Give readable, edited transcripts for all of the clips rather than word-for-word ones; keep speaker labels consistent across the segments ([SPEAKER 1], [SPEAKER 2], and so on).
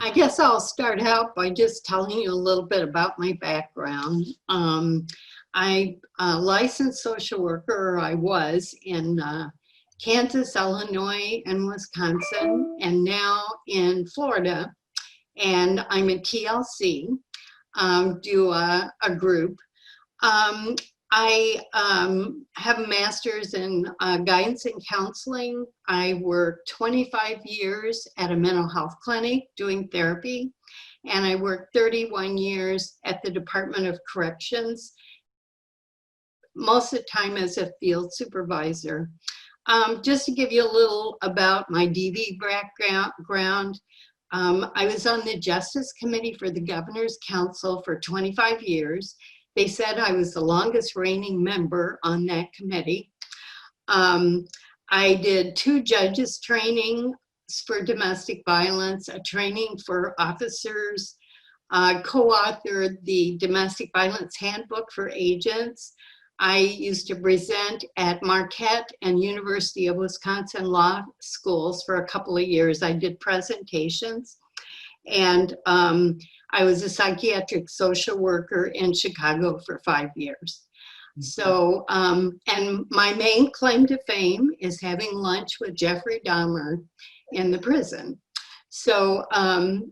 [SPEAKER 1] I guess I'll start out by just telling you a little bit about my background. I'm a licensed social worker, or I was, in Kansas, Illinois, and Wisconsin, and now in Florida. And I'm a TLC, do a group. I have a master's in guidance and counseling. I worked 25 years at a mental health clinic doing therapy, and I worked 31 years at the Department of Corrections, most of the time as a field supervisor. Just to give you a little about my DV background, I was on the Justice Committee for the Governor's Council for 25 years. They said I was the longest reigning member on that committee. I did 2 judges trainings for domestic violence, a training for officers, co-authored the Domestic Violence Handbook for Agents. I used to present at Marquette and University of Wisconsin Law Schools for a couple of years. I did presentations, and I was a psychiatric social worker in Chicago for 5 years. So, and my main claim to fame is having lunch with Jeffrey Dahmer in the prison. So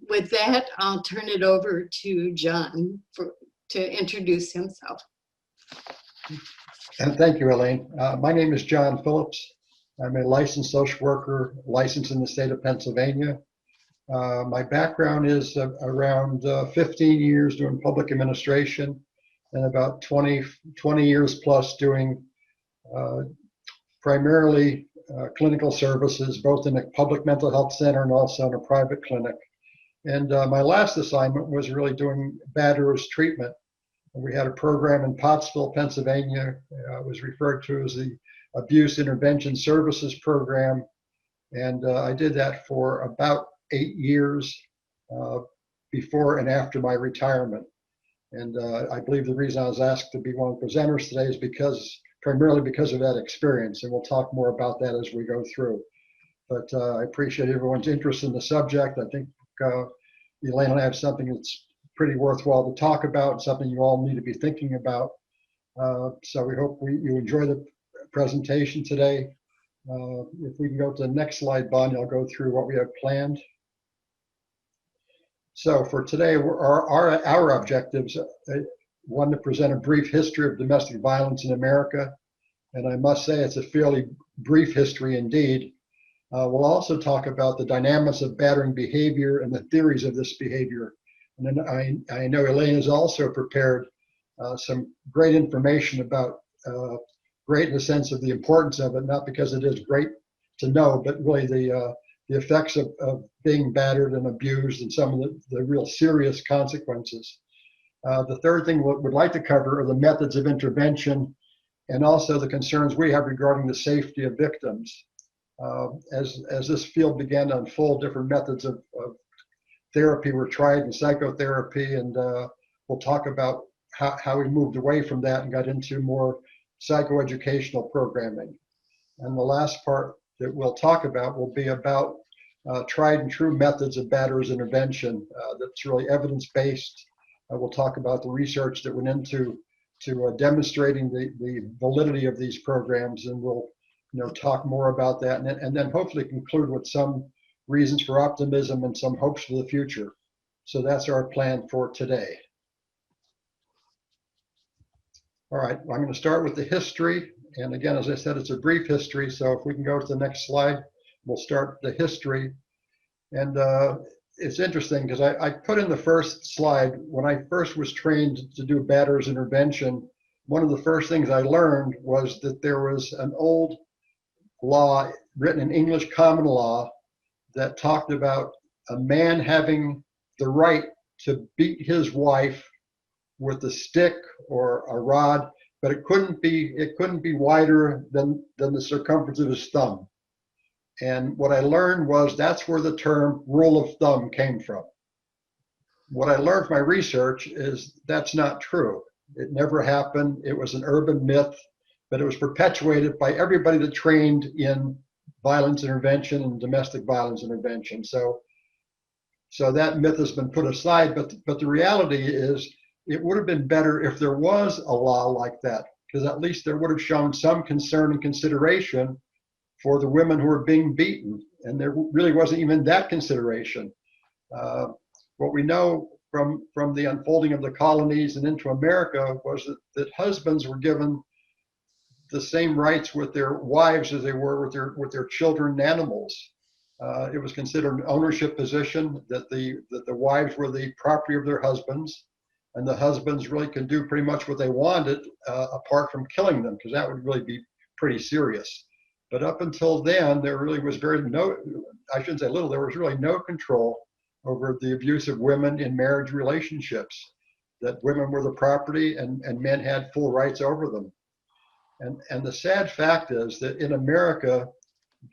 [SPEAKER 1] with that, I'll turn it over to John to introduce himself.
[SPEAKER 2] And thank you, Elaine. My name is John Phillips. I'm a licensed social worker, licensed in the state of Pennsylvania. My background is around 15 years doing public administration and about 20 years plus doing primarily clinical services, both in a public mental health center and also in a private clinic. And my last assignment was really doing batterers treatment. We had a program in Pottsville, Pennsylvania. It was referred to as the Abuse Intervention Services Program. And I did that for about 8 years before and after my retirement. And I believe the reason I was asked to be one of the presenters today is primarily because of that experience. And we'll talk more about that as we go through. But I appreciate everyone's interest in the subject. I think Elaine and I have something that's pretty worthwhile to talk about, something you all need to be thinking about. So we hope you enjoy the presentation today. If we can go to the next slide, Bonnie, I'll go through what we have planned. So for today, our objectives, one, to present a brief history of domestic violence in America. And I must say it's a fairly brief history indeed. We'll also talk about the dynamics of battering behavior and the theories of this behavior. And then I know Elaine has also prepared some great information about, great in the sense of the importance of it, not because it is great to know, but really the effects of being battered and abused and some of the real serious consequences. The third thing we would like to cover are the methods of intervention and also the concerns we have regarding the safety of victims. As this field began to unfold, different methods of therapy were tried, and psychotherapy, and we'll talk about how we moved away from that and got into more psychoeducational programming. And the last part that we'll talk about will be about tried and true methods of batterers intervention that's really evidence-based. We'll talk about the research that went into demonstrating the validity of these programs, and we'll talk more about that, and then hopefully conclude with some reasons for optimism and some hopes for the future. So that's our plan for today. All right, I'm going to start with the history. And again, as I said, it's a brief history. So if we can go to the next slide, we'll start the history. And it's interesting because I put in the first slide, when I first was trained to do batterers intervention, one of the first things I learned was that there was an old law written in English common law that talked about a man having the right to beat his wife with a stick or a rod, but it couldn't be wider than the circumference of his thumb. And what I learned was that's where the term rule of thumb came from. What I learned from my research is that's not true. It never happened. It was an urban myth, but it was perpetuated by everybody that trained in violence intervention and domestic violence intervention. So So that myth has been put aside, but the reality is it would have been better if there was a law like that, because at least there would have shown some concern and consideration for the women who were being beaten. And there really wasn't even that consideration. What we know from the unfolding of the colonies and into America was that husbands were given the same rights with their wives as they were with their children and animals. It was considered an ownership position, that the wives were the property of their husbands, and the husbands really could do pretty much what they wanted, apart from killing them, because that would really be pretty serious. But up until then, there really was there was really no control over the abuse of women in marriage relationships, that women were the property and men had full rights over them. And the sad fact is that in America,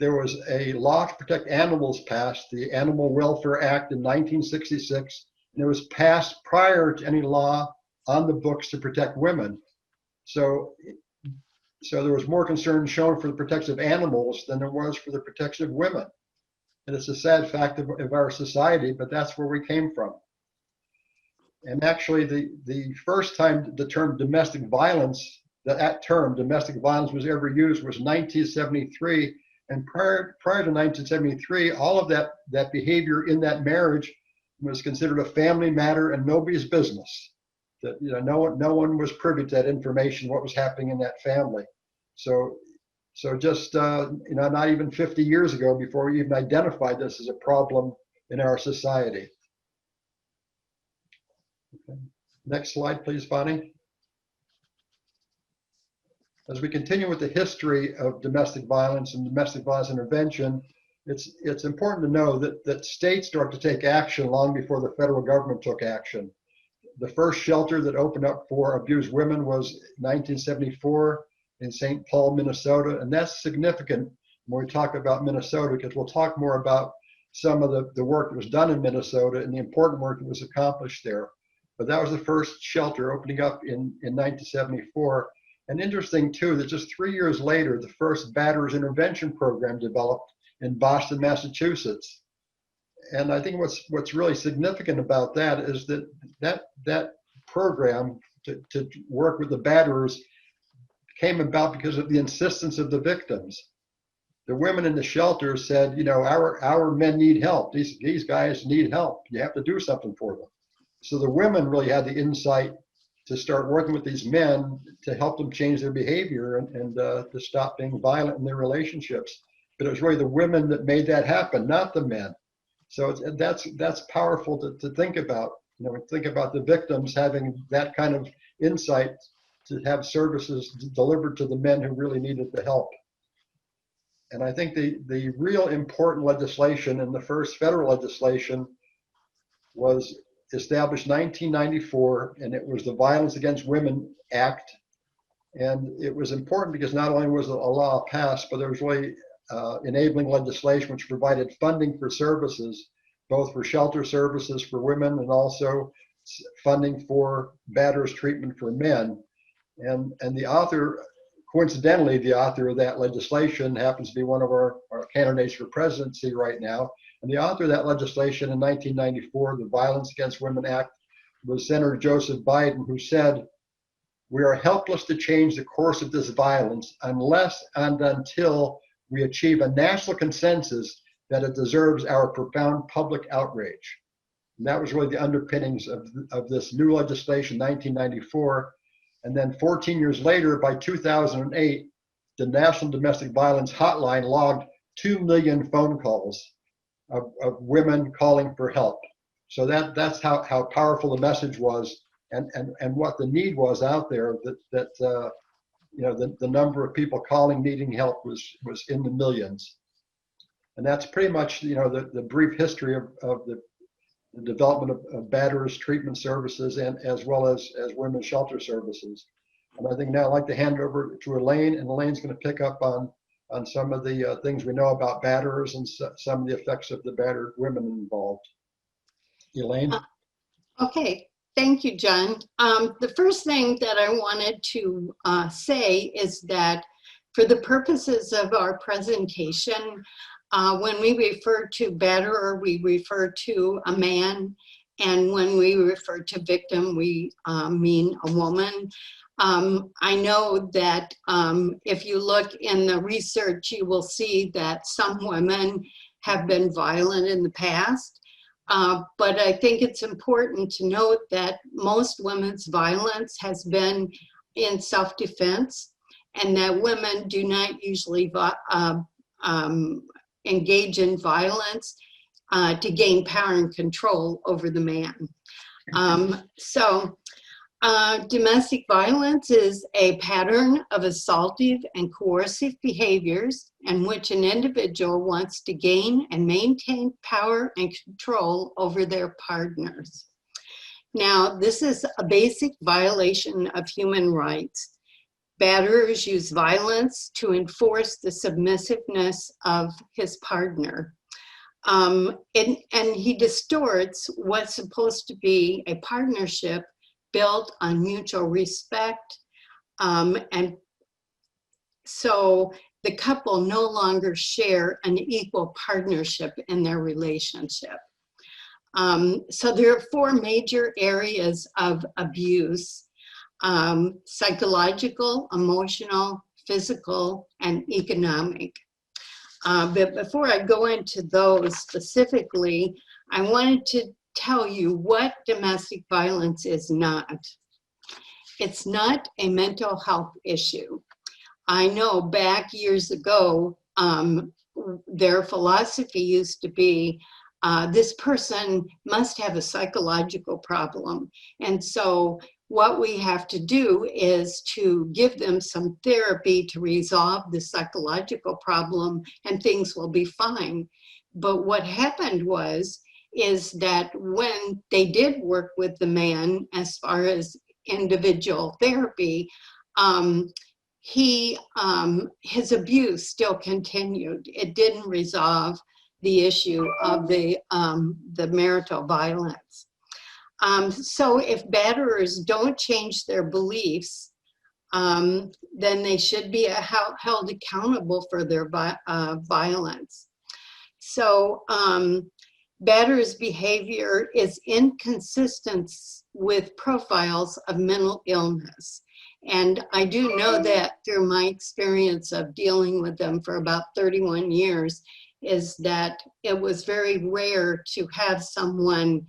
[SPEAKER 2] there was a law to protect animals passed, the Animal Welfare Act in 1966, and it was passed prior to any law on the books to protect women. So there was more concern shown for the protection of animals than there was for the protection of women. And it's a sad fact of our society, but that's where we came from. And actually, the first time the term domestic violence, that term domestic violence was ever used was 1973. And prior to 1973, all of that behavior in that marriage was considered a family matter and nobody's business. That no one was privy to that information, what was happening in that family. So just not even 50 years ago, before we even identified this as a problem in our society. Okay. Next slide, please, Bonnie. As we continue with the history of domestic violence and domestic violence intervention, it's important to know that states start to take action long before the federal government took action. The first shelter that opened up for abused women was 1974 in St. Paul, Minnesota, and that's significant when we talk about Minnesota, because we'll talk more about some of the work that was done in Minnesota and the important work that was accomplished there. But that was the first shelter opening up in 1974. And interesting too, that just 3 years later, the first Batterers intervention program developed in Boston, Massachusetts. And I think what's really significant about that is that program to work with the batterers came about because of the insistence of the victims. The women in the shelter said, our men need help. These guys need help. You have to do something for them. So the women really had the insight to start working with these men to help them change their behavior and to stop being violent in their relationships. But it was really the women that made that happen, not the men. So that's powerful to think about. Think about the victims having that kind of insight to have services delivered to the men who really needed the help. And I think the real important legislation, and the first federal legislation, was established 1994, and it was the Violence Against Women Act. And it was important because not only was a law passed, but there was really enabling legislation which provided funding for services, both for shelter services for women and also funding for batterers treatment for men. And the author, coincidentally, the author of that legislation happens to be one of our candidates for presidency right now. And the author of that legislation in 1994, the Violence Against Women Act, was Senator Joseph Biden, who said, "We are helpless to change the course of this violence unless and until we achieve a national consensus that it deserves our profound public outrage." And that was really the underpinnings of this new legislation, 1994. And then 14 years later, by 2008, the National Domestic Violence Hotline logged 2 million phone calls of women calling for help. So that's how powerful the message was, and what the need was out there. The number of people calling needing help was in the millions. And that's pretty much the brief history of the development of batterers treatment services, and as well as women's shelter services. And I think now I'd like to hand it over to Elaine, and Elaine's going to pick up on some of the things we know about batterers and some of the effects of the battered women involved. Elaine?
[SPEAKER 1] Okay, thank you, John. The first thing that I wanted to say is that for the purposes of our presentation, When we refer to batterer, we refer to a man. And when we refer to victim, we mean a woman. I know that if you look in the research, you will see that some women have been violent in the past. But I think it's important to note that most women's violence has been in self-defense, and that women do not usually engage in violence to gain power and control over the man. Domestic violence is a pattern of assaultive and coercive behaviors in which an individual wants to gain and maintain power and control over their partners. Now, this is a basic violation of human rights. Batterers use violence to enforce the submissiveness of his partner. And he distorts what's supposed to be a partnership built on mutual respect. And so the couple no longer share an equal partnership in their relationship. So there are 4 major areas of abuse: psychological, emotional, physical, and economic. But before I go into those specifically, I wanted to tell you what domestic violence is not. It's not a mental health issue. I know back years ago, their philosophy used to be, this person must have a psychological problem. And so what we have to do is to give them some therapy to resolve the psychological problem and things will be fine. But what happened is that when they did work with the man as far as individual therapy, his abuse still continued. It didn't resolve the issue of the marital violence. So if batterers don't change their beliefs, then they should be held accountable for their violence. So batterers' behavior is inconsistent with profiles of mental illness. And I do know that through my experience of dealing with them for about 31 years, is that it was very rare to have someone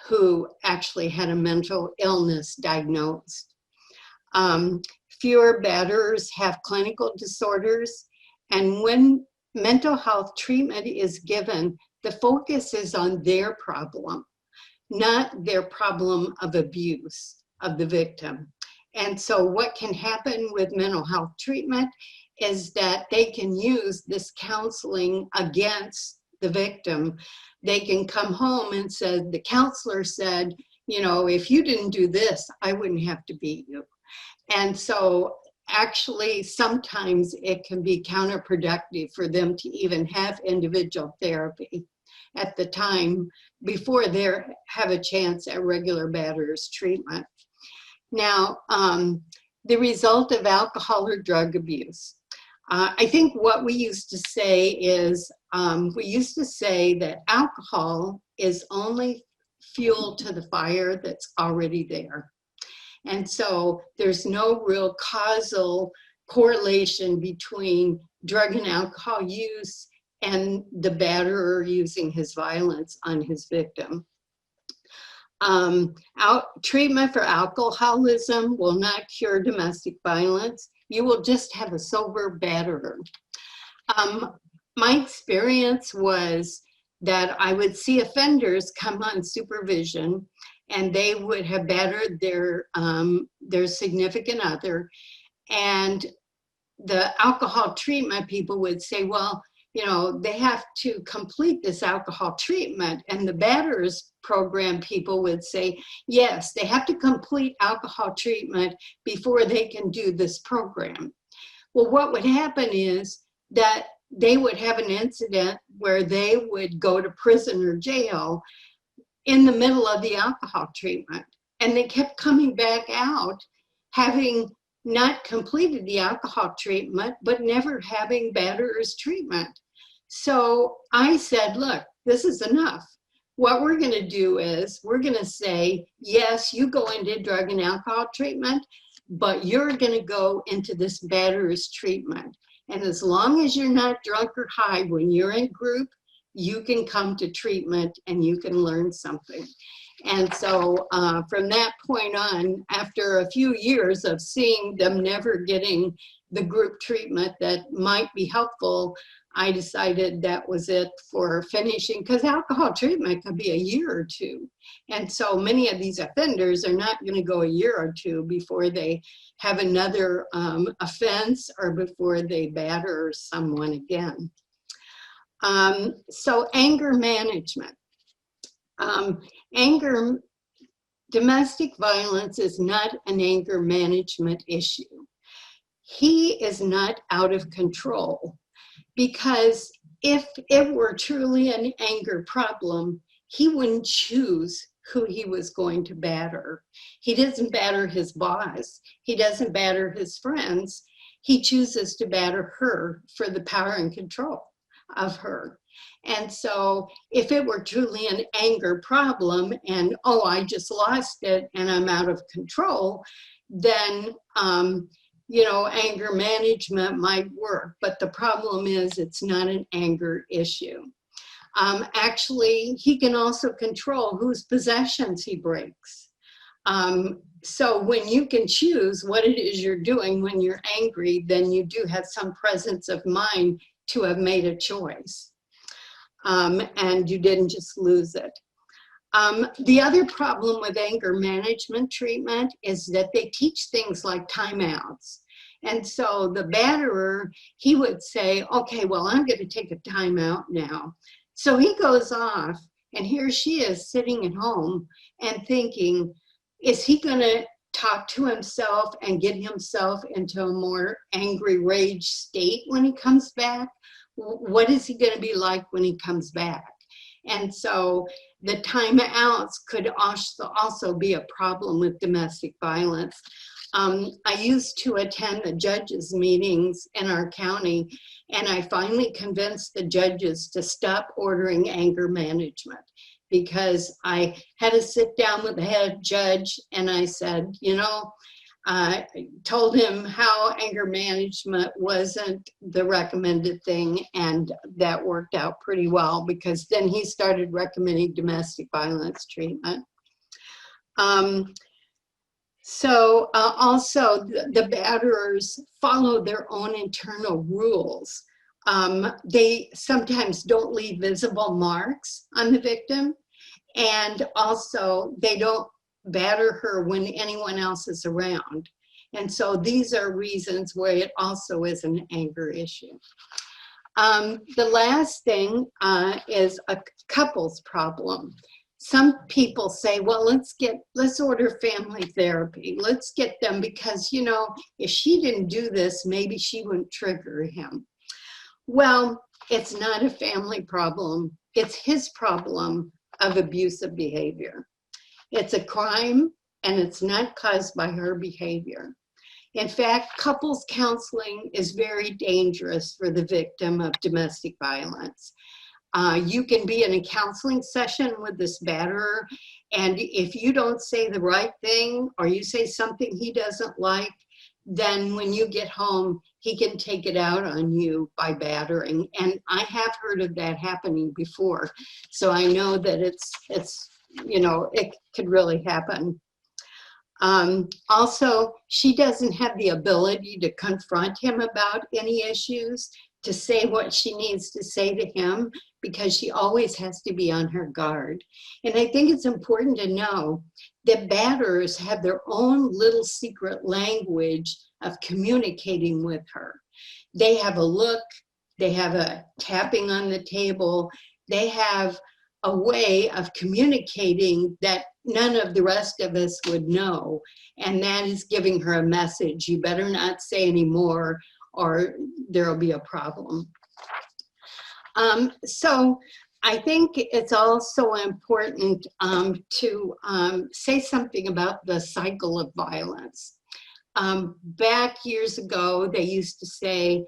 [SPEAKER 1] who actually had a mental illness diagnosed. Fewer batterers have clinical disorders, and when mental health treatment is given, the focus is on their problem, not their problem of abuse of the victim. And so what can happen with mental health treatment is that they can use this counseling against the victim. They can come home and say, the counselor said, you know, if you didn't do this, I wouldn't have to beat you. And so actually, sometimes it can be counterproductive for them to even have individual therapy at the time before they have a chance at regular batterers treatment. Now, the result of alcohol or drug abuse. I think what we used to say is, we used to say that alcohol is only fuel to the fire that's already there. And so there's no real causal correlation between drug and alcohol use and the batterer using his violence on his victim. Treatment for alcoholism will not cure domestic violence. You will just have a sober batterer. My experience was that I would see offenders come on supervision and they would have battered their significant other, and the alcohol treatment people would say, well, you know, they have to complete this alcohol treatment. And the batterers program people would say, yes, they have to complete alcohol treatment before they can do this program. Well, what would happen is that they would have an incident where they would go to prison or jail in the middle of the alcohol treatment. And they kept coming back out having not completed the alcohol treatment, but never having batterers treatment. So I said, look, this is enough. What we're going to do is we're going to say, yes, you go into drug and alcohol treatment, but you're going to go into this batterers treatment. And as long as you're not drunk or high when you're in group, you can come to treatment and you can learn something. And so from that point on, after a few years of seeing them never getting the group treatment that might be helpful, I decided that was it for finishing, because alcohol treatment could be a year or two. And so many of these offenders are not going to go a year or two before they have another offense or before they batter someone again. So anger management. Domestic violence is not an anger management issue. He is not out of control. Because if it were truly an anger problem, he wouldn't choose who he was going to batter. He doesn't batter his boss. He doesn't batter his friends. He chooses to batter her for the power and control of her. And so if it were truly an anger problem and, oh, I just lost it and I'm out of control, then you know, anger management might work, but the problem is it's not an anger issue. Actually, he can also control whose possessions he breaks. So when you can choose what it is you're doing when you're angry, then you do have some presence of mind to have made a choice. And you didn't just lose it. The other problem with anger management treatment is that they teach things like timeouts. And so the batterer, he would say, okay, well, I'm going to take a timeout now. So he goes off and here she is sitting at home and thinking, is he going to talk to himself and get himself into a more angry rage state when he comes back? What is he going to be like when he comes back? And so the timeouts could also be a problem with domestic violence. I used to attend the judges' meetings in our county, and I finally convinced the judges to stop ordering anger management because I had to sit down with the head judge and I said, you know, I told him how anger management wasn't the recommended thing, and that worked out pretty well because then he started recommending domestic violence treatment. Also, the batterers follow their own internal rules. They sometimes don't leave visible marks on the victim, and also they don't batter her when anyone else is around. And so these are reasons where it also is an anger issue. The last thing is a couples problem. Some people say, well, let's order family therapy. Let's get them because, you know, if she didn't do this, maybe she wouldn't trigger him. Well, it's not a family problem. It's his problem of abusive behavior. It's a crime and it's not caused by her behavior. In fact, couples counseling is very dangerous for the victim of domestic violence. You can be in a counseling session with this batterer, and if you don't say the right thing or you say something he doesn't like, then when you get home, he can take it out on you by battering. And I have heard of that happening before. So I know that it's you know, it could really happen. Also, she doesn't have the ability to confront him about any issues, to say what she needs to say to him, because she always has to be on her guard. And I think it's important to know that batterers have their own little secret language of communicating with her. They have a look, they have a tapping on the table, they have a way of communicating that none of the rest of us would know. And that is giving her a message. You better not say any more or there'll be a problem. So I think it's also important to say something about the cycle of violence. Back years ago, they used to say,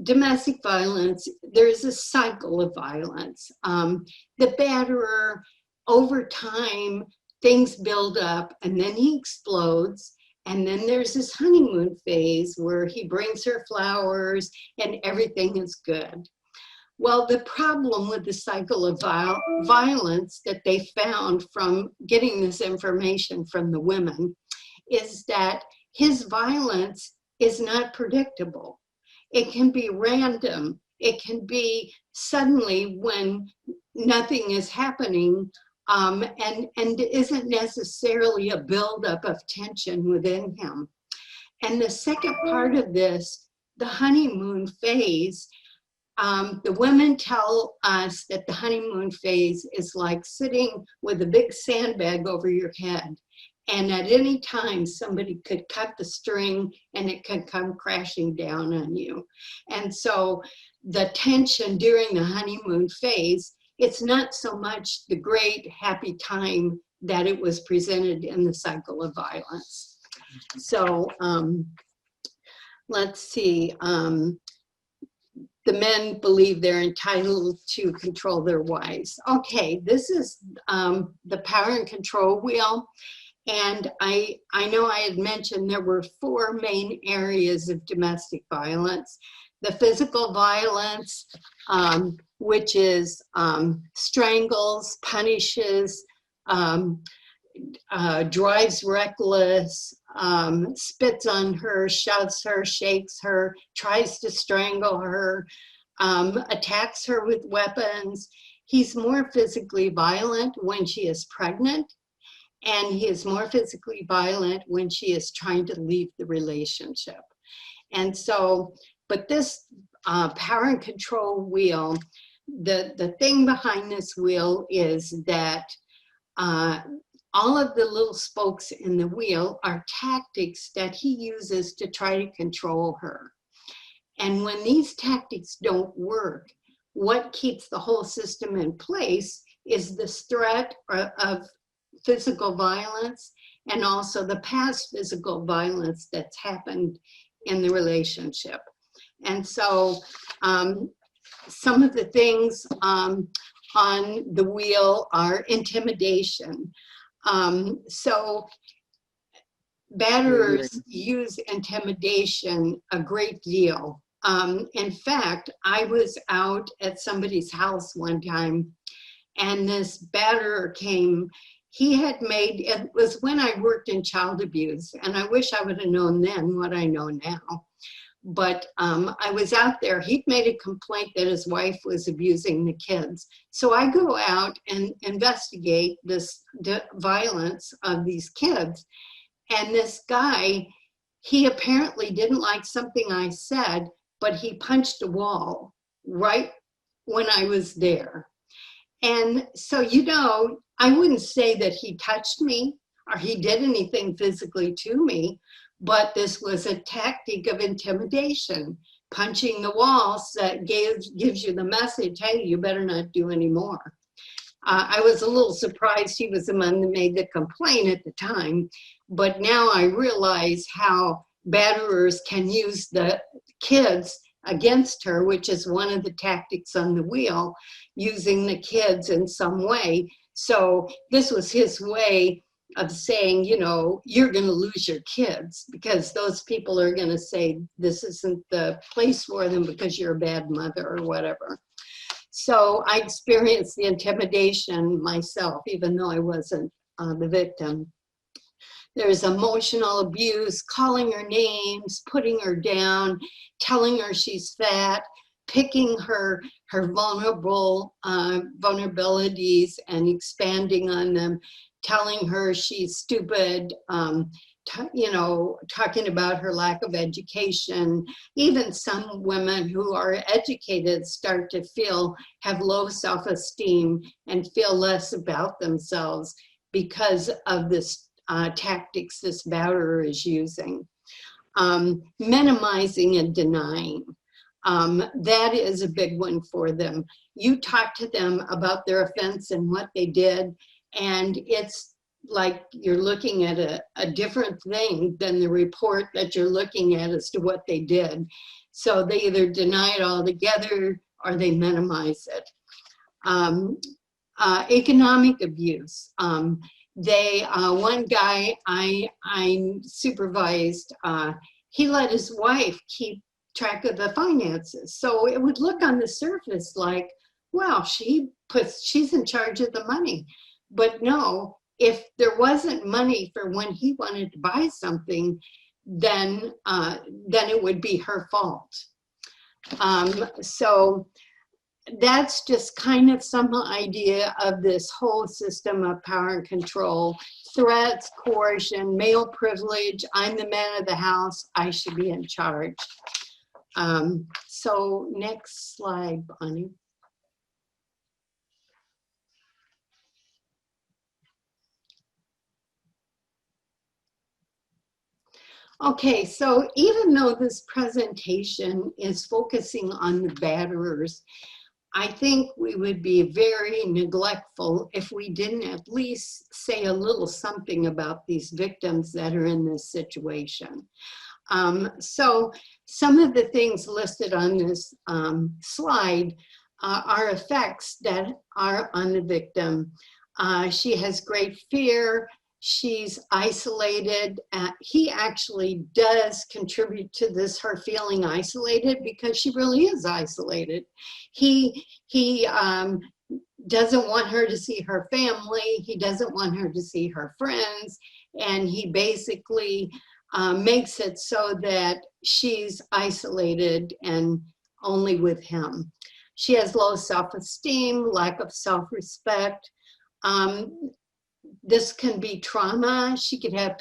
[SPEAKER 1] domestic violence, there's a cycle of violence. The batterer, over time, things build up and then he explodes. And then there's this honeymoon phase where he brings her flowers and everything is good. Well, the problem with the cycle of violence that they found from getting this information from the women is that his violence is not predictable. It can be random. It can be suddenly when nothing is happening, and isn't necessarily a buildup of tension within him. And the second part of this, the honeymoon phase, the women tell us that the honeymoon phase is like sitting with a big sandbag over your head. And at any time, somebody could cut the string and it could come crashing down on you. And so the tension during the honeymoon phase, it's not so much the great happy time that it was presented in the cycle of violence. So let's see. The men believe they're entitled to control their wives. Okay, this is the power and control wheel. And I know I had mentioned there were 4 main areas of domestic violence. The physical violence, which is strangles, punishes, drives reckless, spits on her, shoves her, shakes her, tries to strangle her, attacks her with weapons. He's more physically violent when she is pregnant, and he is more physically violent when she is trying to leave the relationship. And so, but this power and control wheel, the thing behind this wheel is that all of the little spokes in the wheel are tactics that he uses to try to control her. And when these tactics don't work, what keeps the whole system in place is this threat of physical violence and also the past physical violence that's happened in the relationship. And so some of the things on the wheel are intimidation. So batterers use intimidation a great deal. In fact, I was out at somebody's house one time and this batterer came. He had made, it was when I worked in child abuse, and I wish I would have known then what I know now. But I was out there, he'd made a complaint that his wife was abusing the kids. So I go out and investigate this violence of these kids. And this guy, he apparently didn't like something I said, but he punched a wall right when I was there. And so, you know, I wouldn't say that he touched me or he did anything physically to me, but this was a tactic of intimidation. Punching the walls that gives you the message, hey, you better not do any more. I was a little surprised he was the one that made the complaint at the time, but now I realize how batterers can use the kids against her, which is one of the tactics on the wheel, using the kids in some way. So this was his way of saying, you know, you're going to lose your kids because those people are going to say this isn't the place for them because you're a bad mother or whatever. So I experienced the intimidation myself, even though I wasn't the victim. There's emotional abuse, calling her names, putting her down, telling her she's fat, picking her vulnerabilities and expanding on them, telling her she's stupid, you know, talking about her lack of education. Even some women who are educated start to have low self-esteem and feel less about themselves because of this tactics this batterer is using. Minimizing and denying. That is a big one for them. You talk to them about their offense and what they did, and it's like you're looking at a different thing than the report that you're looking at as to what they did. So they either deny it altogether or they minimize it. Economic abuse. One guy I supervised, he let his wife keep track of the finances. So it would look on the surface like, well, she's in charge of the money. But no, if there wasn't money for when he wanted to buy something, then it would be her fault. So that's just kind of some idea of this whole system of power and control, threats, coercion, male privilege. I'm the man of the house. I should be in charge. So next slide, Bonnie. Okay, so even though this presentation is focusing on the batterers, I think we would be very neglectful if we didn't at least say a little something about these victims that are in this situation. So some of the things listed on this slide are effects that are on the victim. She has great fear. She's isolated. He actually does contribute to this, her feeling isolated, because she really is isolated. He doesn't want her to see her family. He doesn't want her to see her friends. And he basically makes it so that she's isolated and only with him. She has low self-esteem, lack of self-respect. This can be trauma. She could have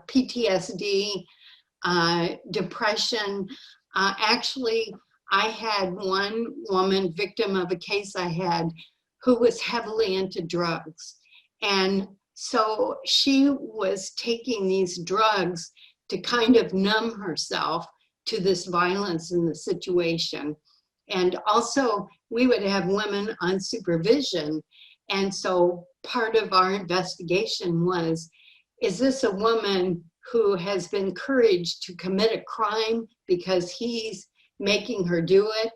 [SPEAKER 1] PTSD, depression. Actually, I had one woman, victim of a case I had, who was heavily into drugs. And so she was taking these drugs to kind of numb herself to this violence in the situation. And also, we would have women on supervision. And so part of our investigation was, is this a woman who has been encouraged to commit a crime because he's making her do it?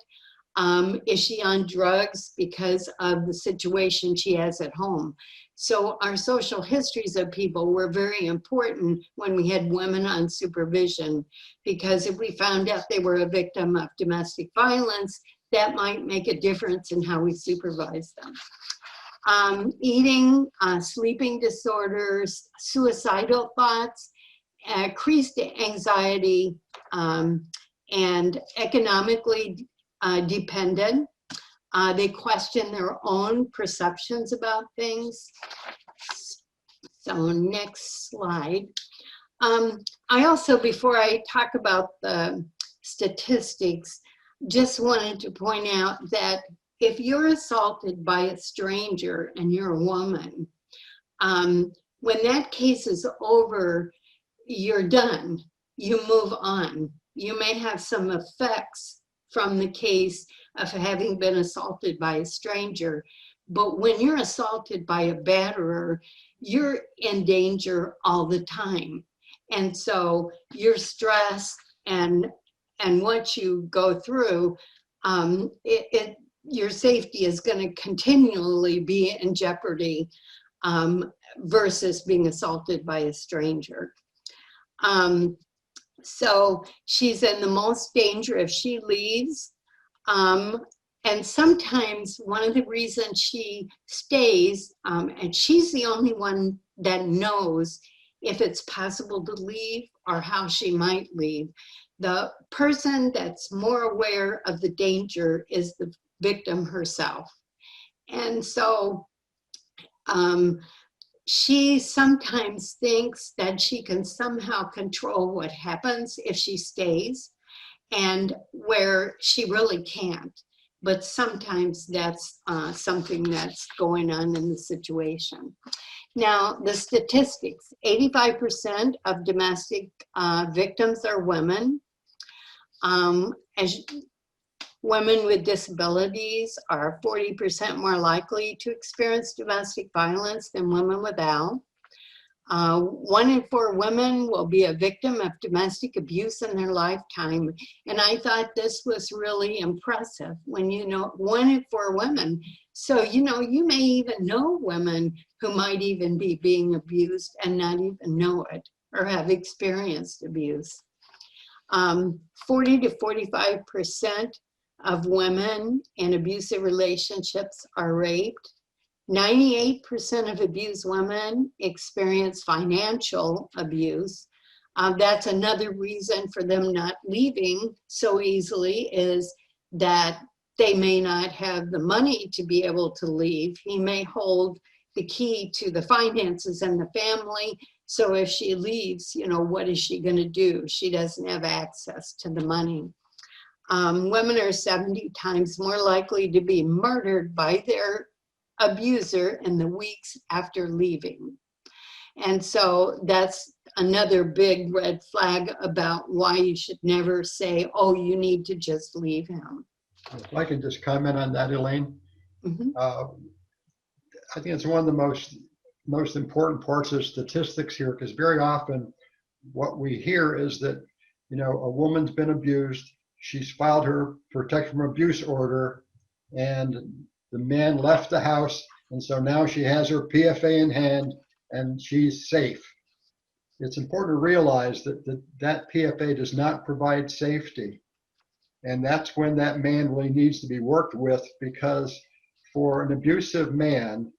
[SPEAKER 1] Is she on drugs because of the situation she has at home? So our social histories of people were very important when we had women on supervision, because if we found out they were a victim of domestic violence, that might make a difference in how we supervise them. Eating, sleeping disorders, suicidal thoughts, increased anxiety, and economically dependent. They question their own perceptions about things. So next slide. I also, before I talk about the statistics, just wanted to point out that if you're assaulted by a stranger and you're a woman, when that case is over, you're done. You move on. You may have some effects from the case of having been assaulted by a stranger, but when you're assaulted by a batterer, you're in danger all the time. And so your stress and what you go through, your safety is going to continually be in jeopardy versus being assaulted by a stranger. So she's in the most danger if she leaves. And sometimes one of the reasons she stays, and she's the only one that knows if it's possible to leave or how she might leave. The person that's more aware of the danger is the victim herself. And so she sometimes thinks that she can somehow control what happens if she stays, and where she really can't. But sometimes that's something that's going on in the situation. Now, the statistics, 85% of domestic victims are women. Women with disabilities are 40% more likely to experience domestic violence than women without. 1 in 4 women will be a victim of domestic abuse in their lifetime. And I thought this was really impressive when, you know, 1 in 4 women. So, you know, you may even know women who might even be being abused and not even know it or have experienced abuse. 40 to 45% of women in abusive relationships are raped. 98% of abused women experience financial abuse. That's another reason for them not leaving so easily, is that they may not have the money to be able to leave. He may hold the key to the finances and the family. So if she leaves, you know, what is she going to do? She doesn't have access to the money. Women are 70 times more likely to be murdered by their abuser in the weeks after leaving. And so that's another big red flag about why you should never say, oh, you need to just leave him.
[SPEAKER 2] If I can just comment on that, Elaine.
[SPEAKER 1] Mm-hmm.
[SPEAKER 2] I think it's one of the most important parts of statistics here, because very often what we hear is that, you know, a woman's been abused, she's filed her protection from abuse order, and the man left the house, and so now she has her PFA in hand and she's safe. It's important to realize that PFA does not provide safety. And that's when that man really needs to be worked with, because for an abusive man,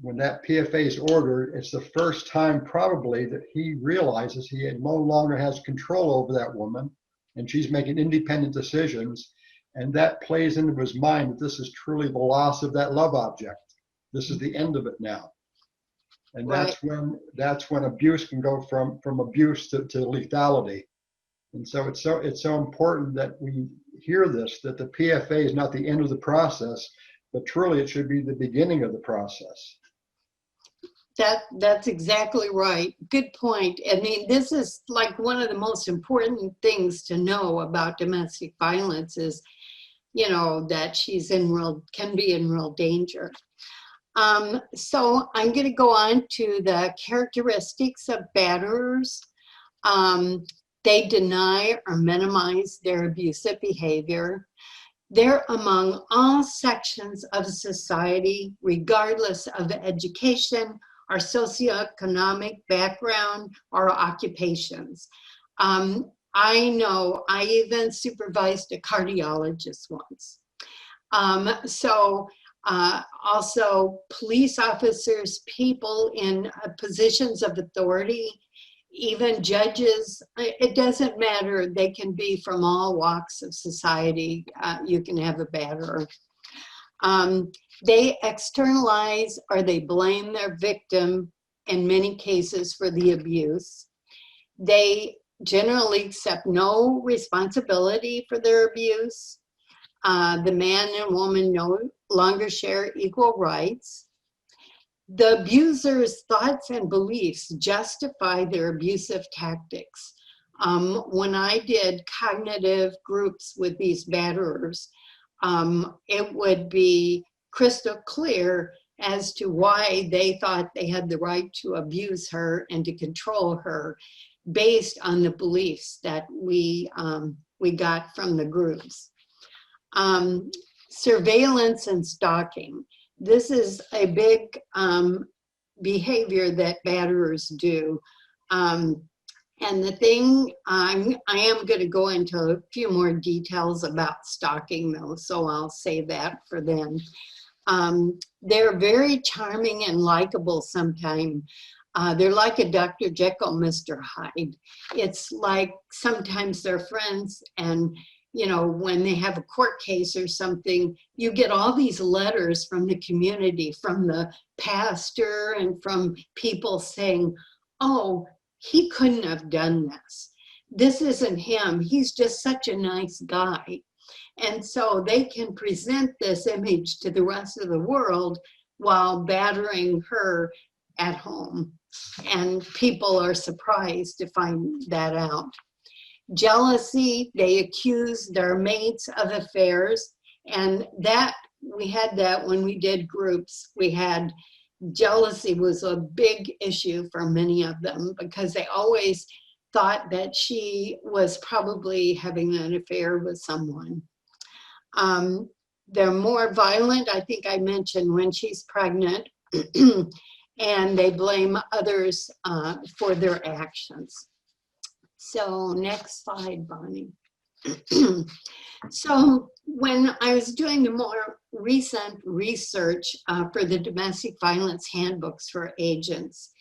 [SPEAKER 2] when that PFA is ordered, it's the first time probably that he realizes he no longer has control over that woman and she's making independent decisions. And that plays into his mind that this is truly the loss of that love object. This is the end of it now. And
[SPEAKER 1] Right.
[SPEAKER 2] that's when abuse can go from abuse to lethality. And so it's so important that we hear this, that the PFA is not the end of the process, but truly it should be the beginning of the process.
[SPEAKER 1] That's exactly right. Good point. I mean, this is like one of the most important things to know about domestic violence is, you know, that she's can be in real danger. So I'm going to go on to the characteristics of batterers. They deny or minimize their abusive behavior. They're among all sections of society, regardless of education, our socioeconomic background, or occupations. I know I even supervised a cardiologist once. Also police officers, people in positions of authority, even judges, it doesn't matter. They can be from all walks of society. You can have a batterer. They externalize or they blame their victim in many cases for the abuse. They generally accept no responsibility for their abuse. The man and woman no longer share equal rights. The abuser's thoughts and beliefs justify their abusive tactics. When I did cognitive groups with these batterers, it would be crystal clear as to why they thought they had the right to abuse her and to control her based on the beliefs that we got from the groups. Surveillance and stalking. This is a big behavior that batterers do. And the thing, I am going to go into a few more details about stalking though, so I'll say that for then. They're very charming and likable sometimes. They're like a Dr. Jekyll, Mr. Hyde. It's like sometimes they're friends, and you know, when they have a court case or something, you get all these letters from the community, from the pastor and from people saying, oh, he couldn't have done this. This isn't him. He's just such a nice guy. And so they can present this image to the rest of the world while battering her at home. And people are surprised to find that out. Jealousy, they accuse their mates of affairs. And that, we had that when we did groups. We had jealousy was a big issue for many of them because they always thought that she was probably having an affair with someone. They're more violent, I think I mentioned, when she's pregnant, and they blame others for their actions. So next slide, Bonnie. So when I was doing the more recent research for the domestic violence handbooks for agents,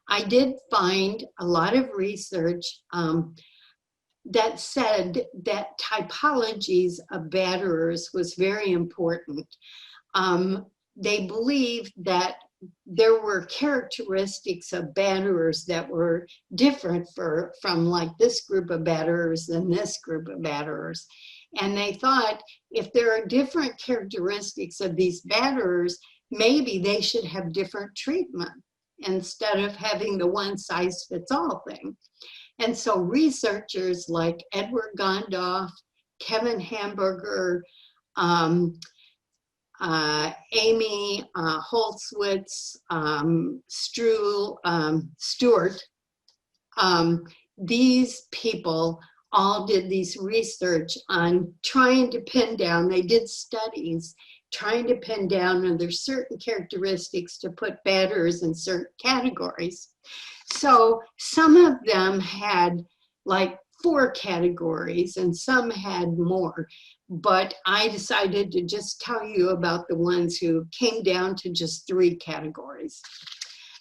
[SPEAKER 1] I did find a lot of research that said that typologies of batterers was very important. They believed that there were characteristics of batterers that were different from like this group of batterers than this group of batterers. And they thought if there are different characteristics of these batterers, maybe they should have different treatment instead of having the one size fits all thing. And so researchers like Edward Gondoff, Kevin Hamburger, Amy Holtzwitz, Stewart, these people all did these research on trying to pin down, they did studies trying to pin down and there's certain characteristics to put batterers in certain categories. So some of them had like 4 categories and some had more, but I decided to just tell you about the ones who came down to just 3 categories.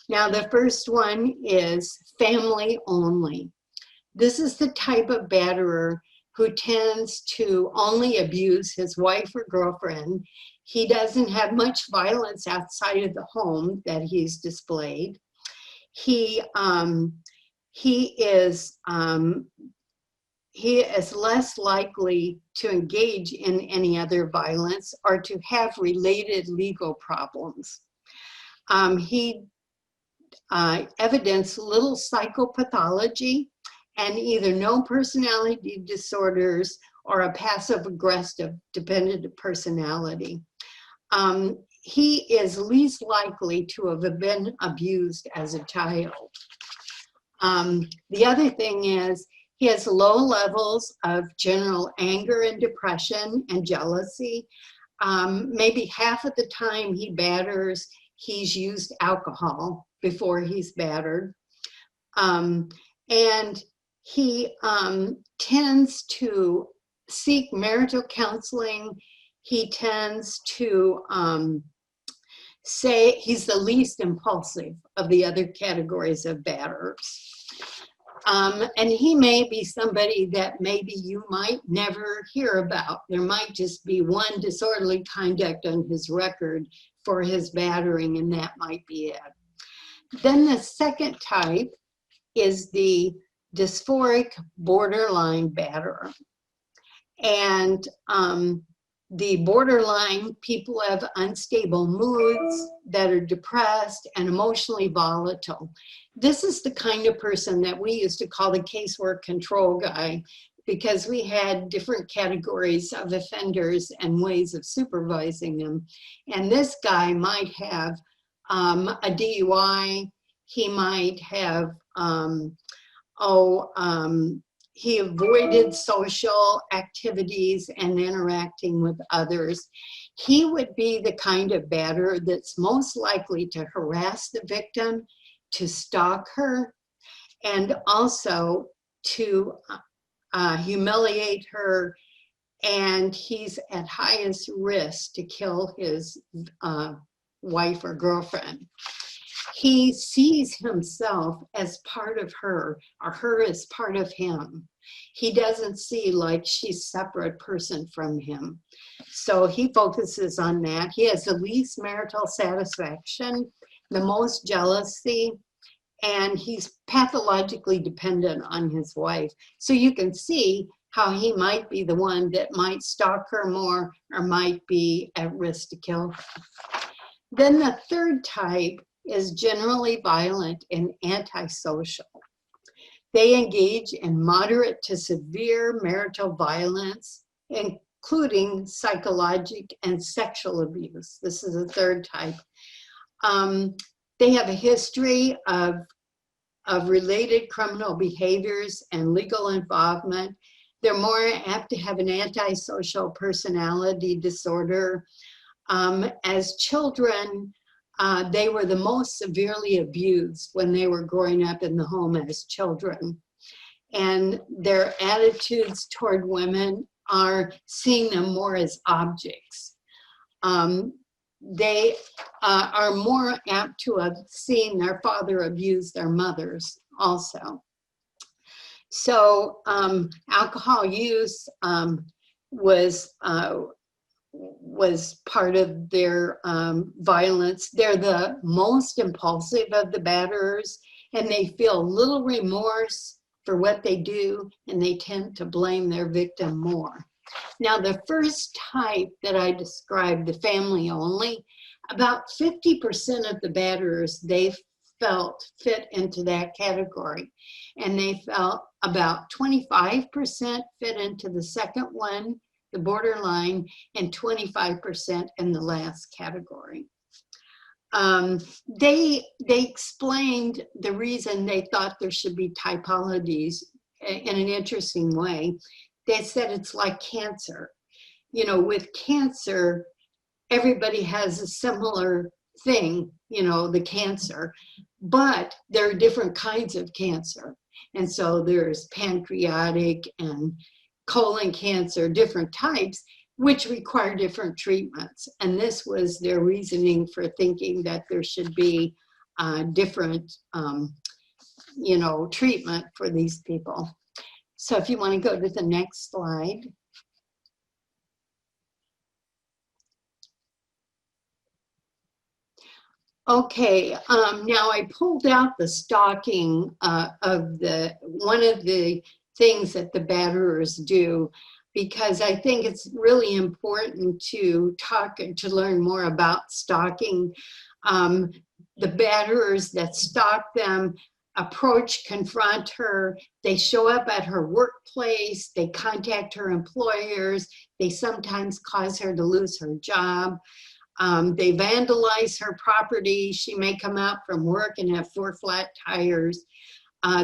[SPEAKER 1] Now the first one is family only. This is the type of batterer who tends to only abuse his wife or girlfriend. He doesn't have much violence outside of the home that he's displayed. He is less likely to engage in any other violence or to have related legal problems. He evidenced little psychopathology and either no personality disorders or a passive aggressive dependent personality. He is least likely to have been abused as a child. The other thing is he has low levels of general anger and depression and jealousy. Maybe half of the time he batters, he's used alcohol before he's battered. And he tends to seek marital counseling. He tends to say he's the least impulsive of the other categories of batterers. And he may be somebody that maybe you might never hear about. There might just be one disorderly conduct on his record for his battering, and that might be it. Then the second type is the dysphoric borderline batterer. And the borderline people have unstable moods that are depressed and emotionally volatile. This is the kind of person that we used to call the casework control guy because we had different categories of offenders and ways of supervising them. And this guy might have a DUI, he might have, he avoided social activities and interacting with others. He would be the kind of batterer that's most likely to harass the victim, to stalk her, and also to humiliate her. And he's at highest risk to kill his wife or girlfriend. He sees himself as part of her, or her as part of him. He doesn't see like she's a separate person from him. So he focuses on that. He has the least marital satisfaction, the most jealousy, and he's pathologically dependent on his wife. So you can see how he might be the one that might stalk her more or might be at risk to kill her. Then the third type is generally violent and antisocial. They engage in moderate to severe marital violence, including psychological and sexual abuse. This is the third type. They have a history of related criminal behaviors and legal involvement. They're more apt to have an antisocial personality disorder. As children, they were the most severely abused when they were growing up in the home as children. And their attitudes toward women are seeing them more as objects. They are more apt to have seen their father abuse their mothers also. So alcohol use was part of their violence. They're the most impulsive of the batterers, and they feel little remorse for what they do, and they tend to blame their victim more. Now, the first type that I described, the family only, about 50% of the batterers, they felt fit into that category. And they felt about 25% fit into the second one, the borderline, and 25% in the last category. They explained the reason they thought there should be typologies in an interesting way. They said it's like cancer. You know, with cancer, everybody has a similar thing, you know, the cancer, but there are different kinds of cancer. And so there's pancreatic and colon cancer, different types, which require different treatments. And this was their reasoning for thinking that there should be different, you know, treatment for these people. So if you want to go to the next slide. Okay, now I pulled out the stalking of one of the things that the batterers do, because I think it's really important to talk and to learn more about stalking. The batterers that stalk them approach, confront her, they show up at her workplace, they contact her employers, they sometimes cause her to lose her job. They vandalize her property. She may come out from work and have 4 flat tires.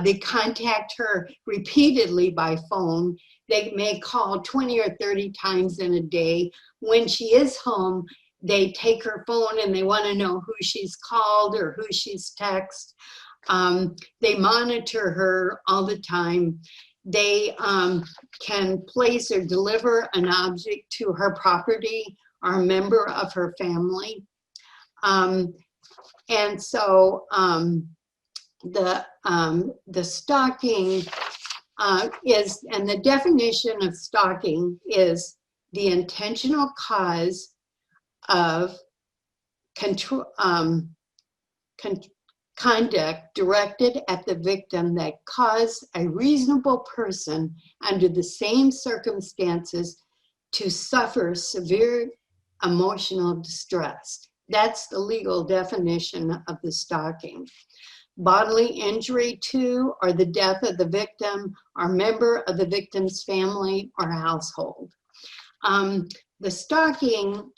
[SPEAKER 1] They contact her repeatedly by phone. They may call 20 or 30 times in a day. When she is home, they take her phone and they want to know who she's called or who she's texted. They monitor her all the time. They can place or deliver an object to her property or a member of her family. And so the stalking is, and the definition of stalking is the intentional cause of conduct directed at the victim that caused a reasonable person under the same circumstances to suffer severe emotional distress. That's the legal definition of the stalking. Bodily injury to or the death of the victim or member of the victim's family or household. The stalking,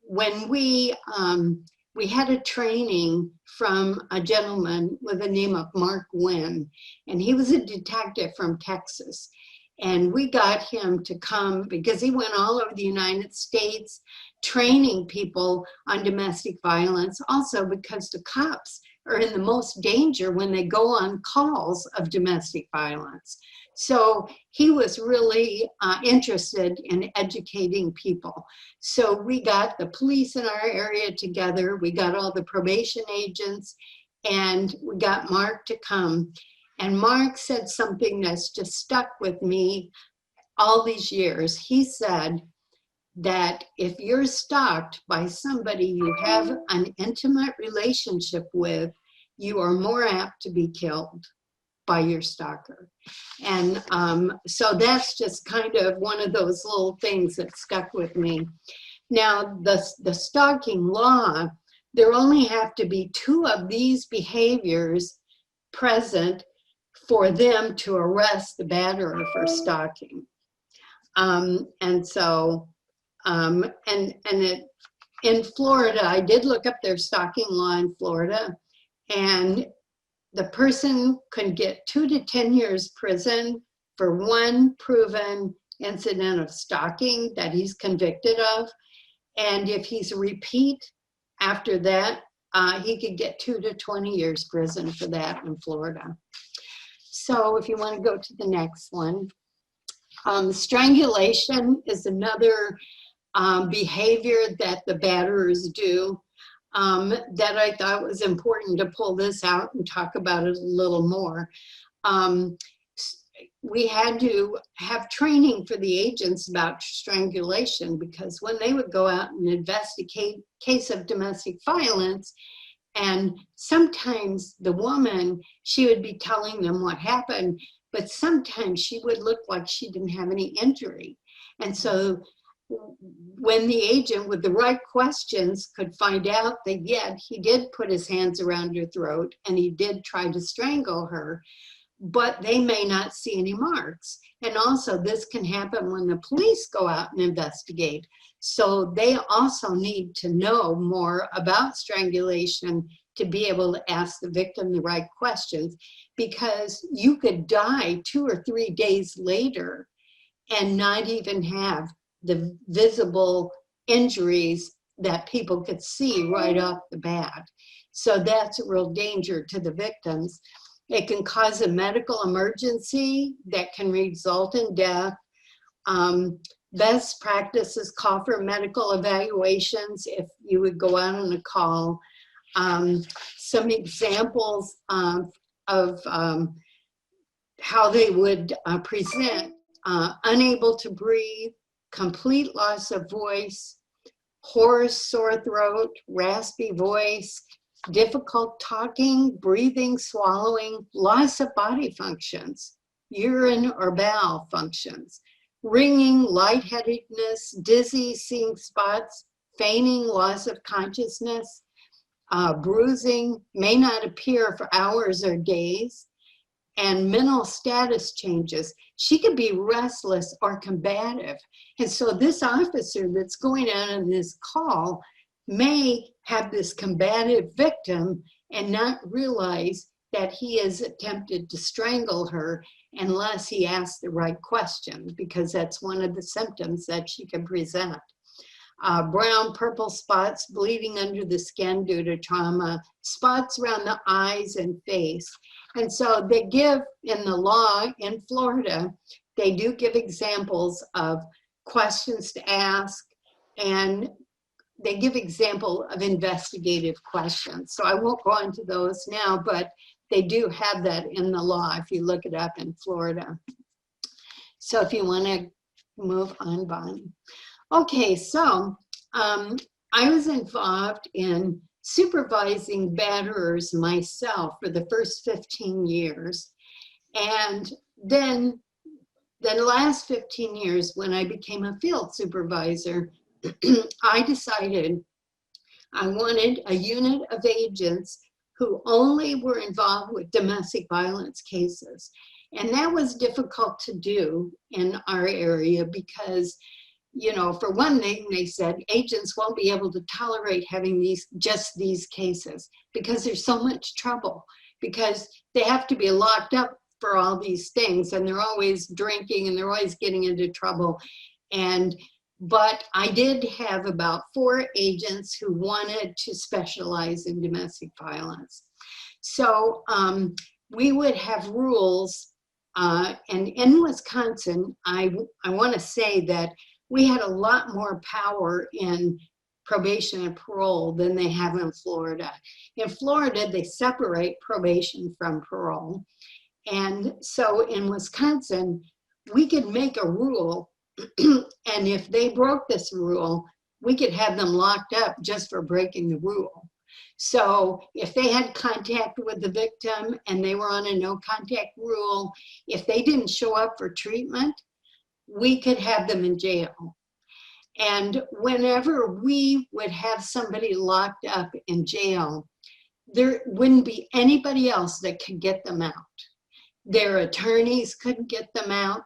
[SPEAKER 1] when we had a training from a gentleman with the name of Mark Wynn, and he was a detective from Texas. And we got him to come because he went all over the United States training people on domestic violence, also because the cops are in the most danger when they go on calls of domestic violence. So he was really interested in educating people. So we got the police in our area together, we got all the probation agents, and we got Mark to come. And Mark said something that's just stuck with me all these years. He said that if you're stalked by somebody you have an intimate relationship with, you are more apt to be killed by your stalker. And so that's just kind of one of those little things that stuck with me. Now, the stalking law, there only have to be 2 of these behaviors present for them to arrest the batterer for stalking. And so, and it in Florida, I did look up their stalking law in Florida, and the person could get 2 to 10 years prison for one proven incident of stalking that he's convicted of. And if he's a repeat after that, he could get 2 to 20 years prison for that in Florida. So if you want to go to the next one. Strangulation is another behavior that the batterers do that I thought was important to pull this out and talk about it a little more. We had to have training for the agents about strangulation, because when they would go out and investigate case of domestic violence, and sometimes the woman, she would be telling them what happened, but sometimes she would look like she didn't have any injury. And so when the agent with the right questions could find out that, yeah, he did put his hands around her throat and he did try to strangle her, but they may not see any marks. And also this can happen when the police go out and investigate. So they also need to know more about strangulation to be able to ask the victim the right questions, because you could die 2 or 3 days later and not even have the visible injuries that people could see right off the bat. So that's a real danger to the victims. It can cause a medical emergency that can result in death. Best practices call for medical evaluations if you would go out on a call. Some examples of how they would present: unable to breathe, complete loss of voice, hoarse, sore throat, raspy voice, difficult talking, breathing, swallowing, loss of body functions, urine or bowel functions, ringing, lightheadedness, dizzy, seeing spots, fainting, loss of consciousness, bruising, may not appear for hours or days, and mental status changes. She could be restless or combative. And so this officer that's going out on this call may have this combative victim and not realize that he has attempted to strangle her unless he asks the right questions, because that's one of the symptoms that she can present. Brown, purple spots, bleeding under the skin due to trauma, spots around the eyes and face. And so they give, in the law in Florida, they do give examples of questions to ask, and they give example of investigative questions. So I won't go into those now, but they do have that in the law if you look it up in Florida. So if you want to move on, Bonnie. Okay, so I was involved in supervising batterers myself for the first 15 years. And then the last 15 years, when I became a field supervisor, I decided I wanted a unit of agents who only were involved with domestic violence cases. And that was difficult to do in our area because, you know, for one thing, they said agents won't be able to tolerate having just these cases because there's so much trouble, because they have to be locked up for all these things, and they're always drinking and they're always getting into trouble. But I did have about 4 agents who wanted to specialize in domestic violence. So we would have rules, and in Wisconsin, I want to say that we had a lot more power in probation and parole than they have in Florida. In Florida, they separate probation from parole. And so in Wisconsin, we could make a rule, and if they broke this rule, we could have them locked up just for breaking the rule. So if they had contact with the victim and they were on a no contact rule, if they didn't show up for treatment, we could have them in jail. And whenever we would have somebody locked up in jail, there wouldn't be anybody else that could get them out. Their attorneys couldn't get them out.